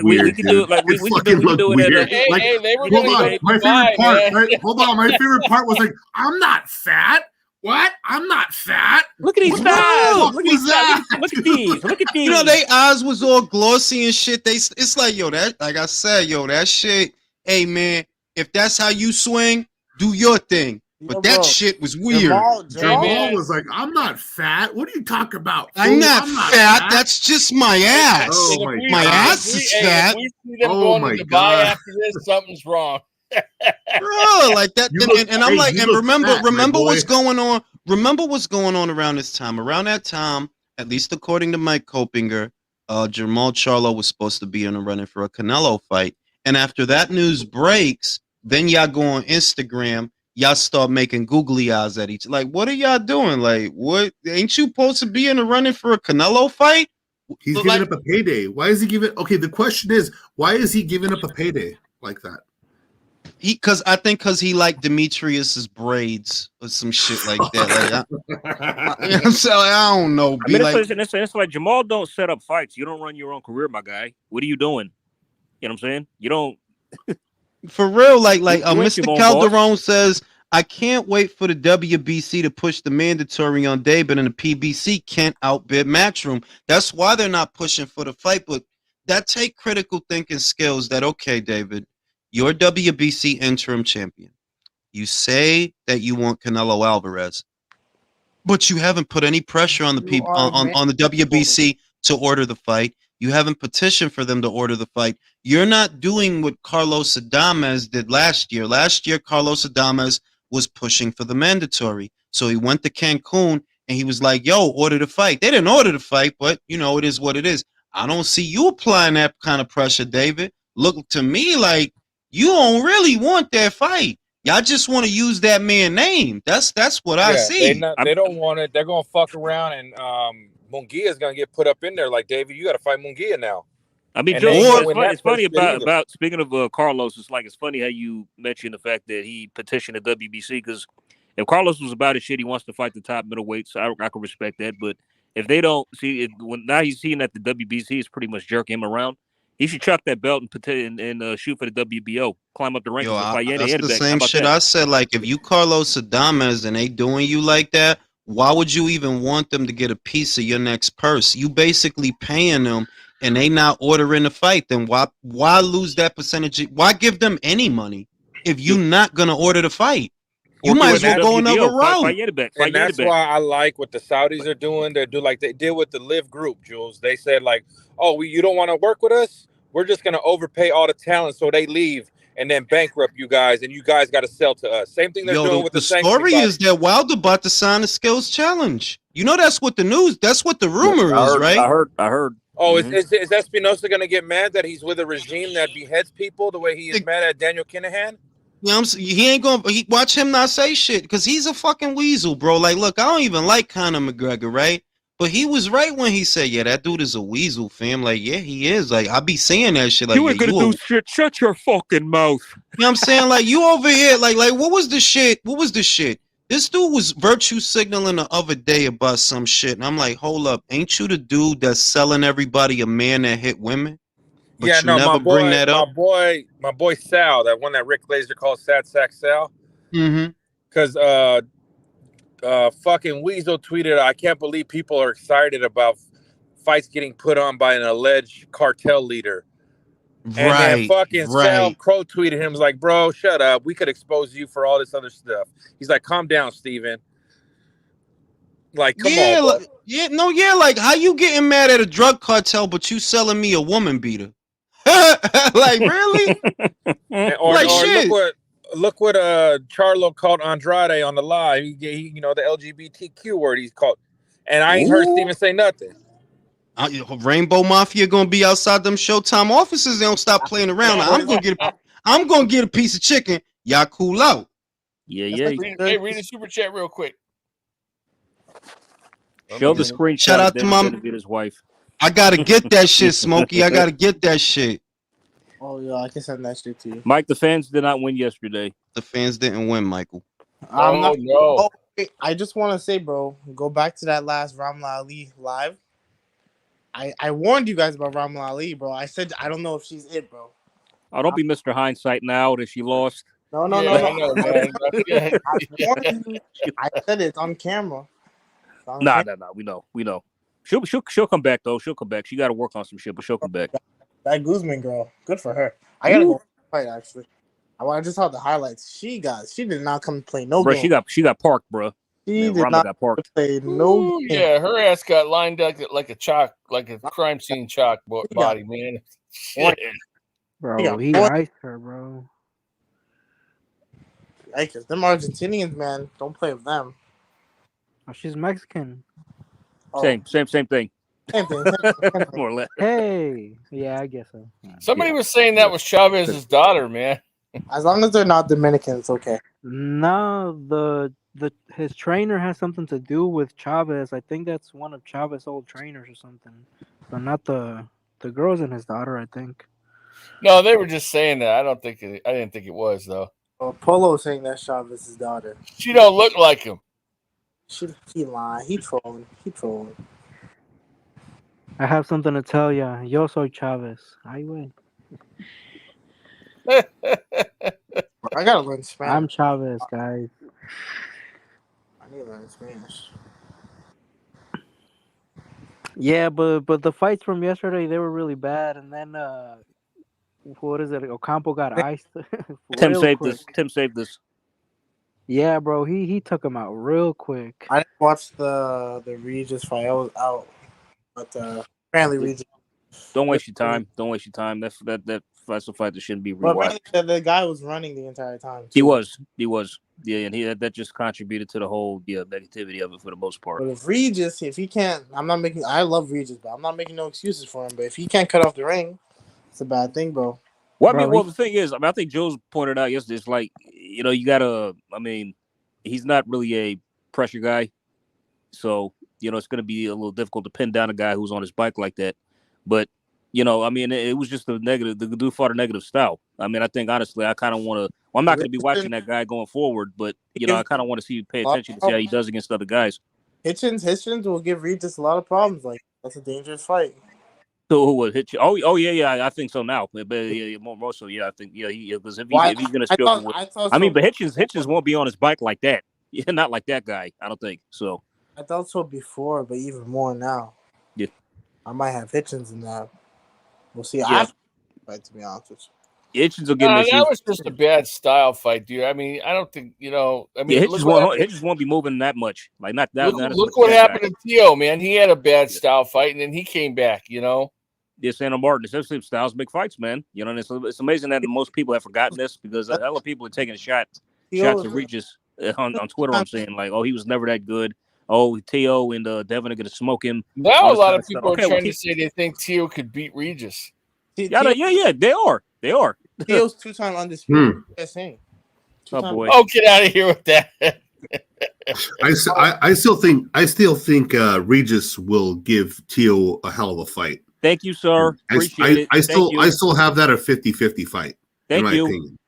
Speaker 8: We can do it. Like, we can do it.
Speaker 12: Hey, they were
Speaker 5: hold on. My favorite part. Right? Hold on. My favorite part was like, I'm not fat. What? I'm not fat.
Speaker 8: Look at these thighs. Look at these thighs. Look at these. Look at these.
Speaker 1: You know, their eyes was all glossy and shit. It's like, yo, that, like I said, yo, that shit. Hey, man, if that's how you swing, do your thing. But that shit was weird.
Speaker 5: Jamal was like, I'm not fat. What are you talking about?
Speaker 1: I'm not fat. That's just my ass.
Speaker 5: Oh
Speaker 1: my ass is fat.
Speaker 12: If we see them going to Dubai after this, something's wrong.
Speaker 1: Bro, like that, and I'm like, and remember what's going on. Remember what's going on around this time. Around that time, at least according to Mike Kopinger, Jamal Charlo was supposed to be in a running for a Canelo fight. And after that news breaks, then y'all go on Instagram, y'all start making googly eyes at each. Like, what are y'all doing? Like, what? Ain't you supposed to be in a running for a Canelo fight?
Speaker 5: He's giving up a payday. Why is he giving? Okay, the question is, why is he giving up a payday like that?
Speaker 1: Because he liked Demetrius's braids or some shit like that. Like, I don't know.
Speaker 8: I mean, it's like Jamal don't set up fights. You don't run your own career, my guy. What are you doing? You know what I'm saying? You don't.
Speaker 1: For real, like Mr. Calderon says, I can't wait for the WBC to push the mandatory on David, and the PBC can't outbid Matchroom. That's why they're not pushing for the fight. But that take critical thinking skills. That okay, David. You're WBC interim champion. You say that you want Canelo Alvarez, but you haven't put any pressure on the people on the WBC to order the fight. You haven't petitioned for them to order the fight. You're not doing what Carlos Adames did last year. Last year, Carlos Adames was pushing for the mandatory. So he went to Cancun and he was like, yo, order the fight. They didn't order the fight, but you know, it is what it is. I don't see you applying that kind of pressure, David. Look to me like you don't really want that fight. Y'all just want to use that man's name. That's what I see.
Speaker 9: They don't want it. They're gonna fuck around, and Munguia is gonna get put up in there. Like, David, you got to fight Munguia now.
Speaker 8: I mean,
Speaker 9: And
Speaker 8: Joe,
Speaker 9: they ain't gonna win
Speaker 8: it's
Speaker 9: that
Speaker 8: funny
Speaker 9: first bid either.
Speaker 8: about speaking of Carlos. It's like it's funny how you mentioned the fact that he petitioned the WBC because if Carlos was about his shit, he wants to fight the top middleweight. So I can respect that. But if they don't see it, when now he's seeing that the WBC is pretty much jerking him around, he should chuck that belt and shoot for the WBO, climb up the rankings and fight Yeti
Speaker 1: That's the
Speaker 8: Edebek. How
Speaker 1: same
Speaker 8: about
Speaker 1: shit
Speaker 8: that?
Speaker 1: I said. Like, if you Carlos Adames and they doing you like that, why would you even want them to get a piece of your next purse? You basically paying them, and they not ordering the fight. Then why lose that percentage? Why give them any money if you not gonna order the fight? You might as well go another route.
Speaker 8: Fight Edebek.
Speaker 9: And that's why I like what the Saudis are doing. They do like they did with the Live Group, Jules. They said like, "Oh, you don't want to work with us? We're just gonna overpay all the talent so they leave and then bankrupt you guys, and you guys got to sell to us." Same thing they're doing with
Speaker 1: The
Speaker 9: the sanctioning
Speaker 1: story
Speaker 9: body.
Speaker 1: is that Wilder about to sign a skills challenge. You know that's what the news. That's what the rumor is, right?
Speaker 8: I heard.
Speaker 9: Oh, is Espinosa gonna get mad that he's with a regime that beheads people the way he is mad at Daniel Kinahan?
Speaker 1: You know he ain't gonna watch him not say shit because he's a fucking weasel, bro. Like, look, I don't even like Conor McGregor, right? But he was right when he said, "Yeah, that dude is a weasel, fam." Like, yeah, he is. Like, I be saying that shit. Like,
Speaker 8: You ain't gonna do shit. Shut your fucking mouth.
Speaker 1: You know what I'm saying? Like, you over here, like, what was the shit? What was the shit? This dude was virtue signaling the other day about some shit, and I'm like, hold up, ain't you the dude that's selling everybody a man that hit women? But
Speaker 9: Yeah,
Speaker 1: you
Speaker 9: no,
Speaker 1: never bring that up.
Speaker 9: my boy Sal, that one that Rick Glazer calls Sad Sack Sal.
Speaker 1: Mm-hmm.
Speaker 9: Because fucking Weasel tweeted, "I can't believe people are excited about fights getting put on by an alleged cartel leader." And then fucking Sal Crow tweeted him, was like, "Bro, shut up. We could expose you for all this other stuff." He's like, "Calm down, Steven." Like, come on, bro.
Speaker 1: Like, how you getting mad at a drug cartel, but you selling me a woman beater? Like, really?
Speaker 9: Or look what Charlo called Andrade on the live. He you know, the LGBTQ word he's called, and I ain't heard Steven say nothing.
Speaker 1: Rainbow Mafia gonna be outside them Showtime offices. They don't stop playing around. I'm gonna get a piece of chicken. Y'all cool out.
Speaker 8: Yeah.
Speaker 12: Hey, read the super chat real quick.
Speaker 8: Show the screenshot.
Speaker 1: Shout out to my
Speaker 8: Benavidez' wife.
Speaker 1: I gotta get that shit, Smokey. I gotta get that shit.
Speaker 13: Oh yeah, I can send that shit to you.
Speaker 8: Mike, the fans did not win yesterday.
Speaker 1: The fans didn't win, Michael.
Speaker 12: No.
Speaker 13: I just want to say, bro, go back to that last Ramla Ali live. I warned you guys about Ramla Ali, bro. I said I don't know if she's it, bro.
Speaker 8: Oh, don't be Mr. Hindsight now that she lost.
Speaker 13: No.
Speaker 12: Man.
Speaker 13: I said it's on camera.
Speaker 8: Nah. We know. She'll come back though. She'll come back. She got to work on some shit, but she'll come back.
Speaker 13: That Guzman girl, good for her. I gotta go fight actually. I just saw the highlights. She did not come to play no game.
Speaker 8: She got parked, bro.
Speaker 13: She did not
Speaker 8: got parked.
Speaker 13: play no game.
Speaker 12: Yeah, her ass got lined up like a crime scene chalk body, man. Shit.
Speaker 14: Bro, he iced her, bro.
Speaker 13: Yikes. Them Argentinians, man, don't play with them.
Speaker 14: Oh, she's Mexican.
Speaker 8: Same thing.
Speaker 13: Same thing.
Speaker 8: More or less.
Speaker 14: Hey, yeah, I guess so.
Speaker 12: Somebody was saying that was Chavez's daughter, man.
Speaker 13: As long as they're not Dominican, it's okay.
Speaker 14: No, his trainer has something to do with Chavez. I think that's one of Chavez's old trainers or something. But not the girls and his daughter, I think.
Speaker 12: No, they were just saying that. I didn't think it was though.
Speaker 13: Polo saying that's Chavez's daughter.
Speaker 12: She don't look like him.
Speaker 13: He lying. He trolling.
Speaker 14: I have something to tell ya. Yo soy Chavez. Ay, güey.
Speaker 13: I gotta learn Spanish.
Speaker 14: I'm Chavez, guys.
Speaker 13: I need to learn Spanish.
Speaker 14: Yeah, but the fights from yesterday, they were really bad. And then, what is it? Ocampo got iced.
Speaker 8: Tim saved this.
Speaker 14: Yeah, bro, he took him out real quick.
Speaker 13: I didn't watch the Regis fight. I was out, but apparently Regis.
Speaker 8: Don't waste your time. That's a fight that shouldn't be rewatched.
Speaker 13: But the guy was running the entire time.
Speaker 8: He was. Yeah, and that just contributed to the whole negativity of it for the most part.
Speaker 13: But if he can't, I love Regis, but I'm not making no excuses for him. But if he can't cut off the ring, it's a bad thing, bro.
Speaker 8: Well, the thing is, I think Joe's pointed out yesterday, it's like, you gotta, he's not really a pressure guy. So, it's going to be a little difficult to pin down a guy who's on his bike like that. But You know, I mean, it was just a negative. The dude fought a negative style. I mean, I think honestly, I kind of want to. Well, I'm not going to be watching that guy going forward, but you know, I kind of want to pay attention to see how he does against other guys.
Speaker 13: Hitchens will give Regis a lot of problems. Like that's a dangerous fight.
Speaker 8: So who would hit you? Oh yeah, I think so now. But yeah, more so, yeah, I think because if he's going to struggle with, I mean, but Hitchens won't be on his bike like that. Yeah, not like that guy. I don't think so.
Speaker 13: I thought so before, but even more now.
Speaker 8: Yeah,
Speaker 13: I might have Hitchens in that. We'll see.
Speaker 8: Yeah.
Speaker 13: Fight, to be honest with
Speaker 8: you. Hitchens will get
Speaker 12: that was just a bad style fight, dude. I mean, I don't think I mean,
Speaker 8: Hitchens won't be moving that much. Like not that.
Speaker 12: Look what happened to Tio, man. He had a bad style fight, and then he came back.
Speaker 8: Yeah, Santa Martin. It's styles, big fights, man. You know, and it's amazing that most people have forgotten this because a hell of people are taking shots at Regis on Twitter. I'm saying like, oh, he was never that good. Oh, Tio and Devin are going to smoke him.
Speaker 12: Now a lot of people are trying to say they think Tio could beat Regis.
Speaker 8: Yeah, they are.
Speaker 13: Tio's 2-time undisputed.
Speaker 8: Oh boy!
Speaker 12: Oh, get out of here with that.
Speaker 5: I still think Regis will give Tio a hell of a fight.
Speaker 8: Thank you, sir. Appreciate it.
Speaker 5: I still have that a 50-50 fight.
Speaker 8: Thank you.
Speaker 5: Opinion.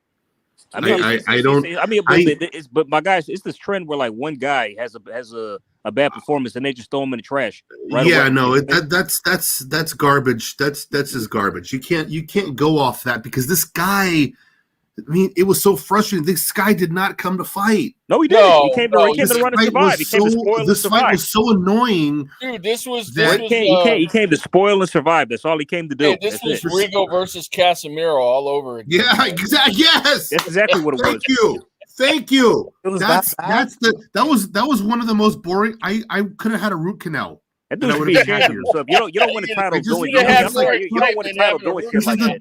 Speaker 8: But my guys, it's this trend where like one guy has a bad performance and they just throw him in the trash. Right away.
Speaker 5: No, that's garbage. That's his garbage. You can't go off that because this guy. I mean, it was so frustrating. This guy did not come to fight.
Speaker 8: No, he didn't. He came to run and survive. He came to spoil and survive.
Speaker 5: This fight was so annoying.
Speaker 12: Dude,
Speaker 8: he came to spoil and survive. That's all he came to do.
Speaker 12: Hey, this was Rigo versus Casemiro all over again.
Speaker 5: Yeah, exactly. Yes,
Speaker 8: that's exactly what it was.
Speaker 5: Thank you. That was one of the most boring. I could have had a root canal.
Speaker 8: That dude should be ashamed of himself. You don't win a title doing it. You don't win a title doing shit like that.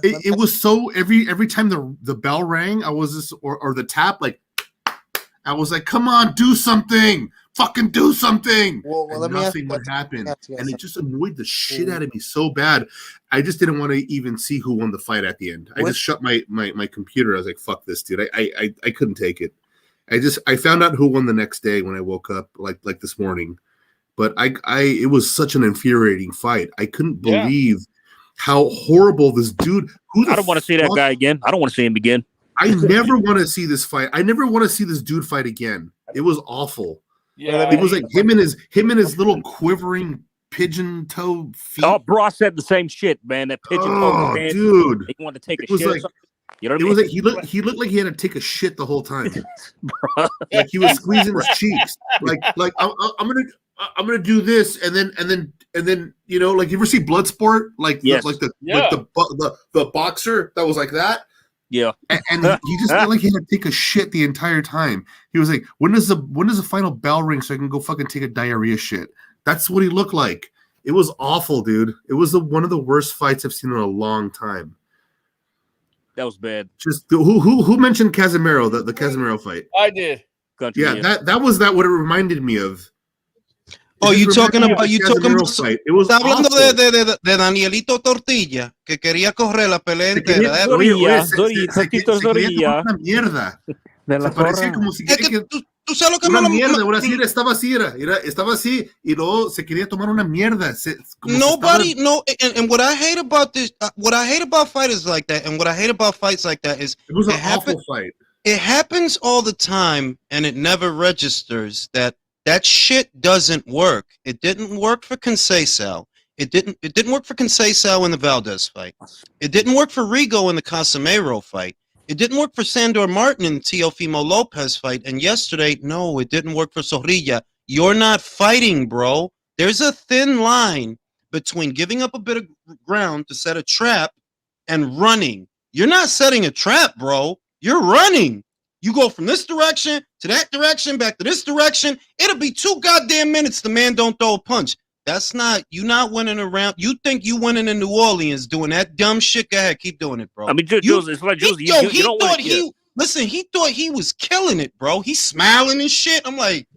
Speaker 5: It was so every time the bell rang, I was just or the tap like I was like, come on, do something, fucking do something.
Speaker 13: Well,
Speaker 5: and nothing would happen, and it just annoyed the shit out of me so bad. I just didn't want to even see who won the fight at the end. I just shut my computer. I was like, fuck this, dude. I couldn't take it. I found out who won the next day when I woke up, like this morning. But it was such an infuriating fight. I couldn't believe how horrible this dude.
Speaker 8: I don't want to see that guy again. I don't want to see him again.
Speaker 5: I never want to see this fight. I never want to see this dude fight again. It was awful.
Speaker 12: Yeah,
Speaker 5: it was like him and his little quivering pigeon toe feet.
Speaker 8: Oh, bro, said the same shit, man. That pigeon toe pants.
Speaker 5: Dude,
Speaker 8: he wanted to take a shit.
Speaker 5: You know what I mean? Was like he looked like he had to take a shit the whole time. Like he was squeezing his cheeks. Like I'm gonna do this and then you know, like you ever see Bloodsport? Like the boxer that was like that.
Speaker 8: Yeah,
Speaker 5: and he just felt like he had to take a shit the entire time. He was like, when does the final bell ring so I can go fucking take a diarrhea shit? That's what he looked like. It was awful, dude. It was one of the worst fights I've seen in a long time.
Speaker 8: That was bad.
Speaker 5: Just who mentioned Casemiro, the Casemiro fight?
Speaker 12: I did.
Speaker 5: That was what it reminded me of.
Speaker 1: Oh, you talking about
Speaker 5: fight. It was
Speaker 1: hablando de Danielito Tortilla que quería correr la pelea entera.
Speaker 5: Se quería una mierda.
Speaker 14: De la
Speaker 5: parecía como si
Speaker 1: tú sabes lo que
Speaker 5: una mierda, ahora sí estaba así y luego se quería tomar una mierda.
Speaker 1: And what I hate about this, what I hate about fighters like that, and what I hate about fights like that is
Speaker 5: it was an awful fight.
Speaker 1: It happens all the time, and it never registers that shit doesn't work. It didn't work for Conceição. It didn't work for Conceição in the Valdez fight. It didn't work for Rigo in the Casemiro fight. It didn't work for Sandor Martin in the Teofimo Lopez fight. And yesterday, no, it didn't work for Zorrilla. You're not fighting, bro. There's a thin line between giving up a bit of ground to set a trap and running. You're not setting a trap, bro. You're running. You go from this direction to that direction, back to this direction. It'll be 2 goddamn minutes. The man don't throw a punch. That's not, you not winning around. You think you winning in New Orleans doing that dumb shit? Go ahead, keep doing it, bro.
Speaker 8: I mean, Jules, it's like Jules, you don't want to.
Speaker 1: Listen, he thought he was killing it, bro. He's smiling and shit. I'm like,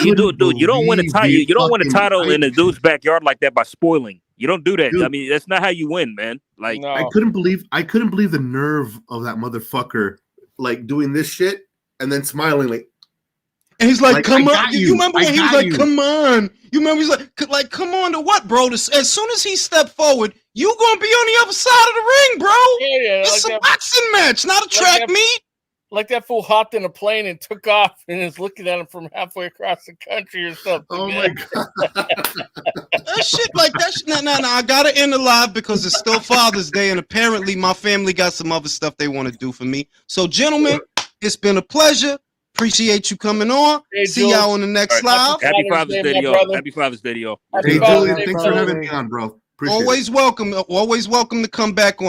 Speaker 8: you don't win a title. You don't win a title in a dude's backyard like that by spoiling. You don't do that. Dude, I mean, that's not how you win, man. Like,
Speaker 5: I couldn't believe the nerve of that motherfucker. Like doing this shit and then smiling like,
Speaker 1: and he's like, come on. You remember when he was like, come on. You remember he's like, come on to what, bro? As soon as he stepped forward, You gonna be on the other side of the ring, bro.
Speaker 12: Yeah,
Speaker 1: It's
Speaker 12: like
Speaker 1: a boxing match, not a track meet.
Speaker 12: Like that fool hopped in a plane and took off and is looking at him from halfway across the country or something.
Speaker 5: Oh
Speaker 12: man.
Speaker 5: my god.
Speaker 1: That shit like that. No. I gotta end the live because it's still Father's Day, and apparently my family got some other stuff they want to do for me. So, gentlemen, it's been a pleasure. Appreciate you coming on.
Speaker 12: Hey,
Speaker 1: See y'all on the next live.
Speaker 8: Happy Father's Day, y'all. Happy Father's Day, y'all.
Speaker 5: Hey, Julian, thanks for having me on, bro. Appreciate it.
Speaker 1: Always welcome. Always welcome to come back on.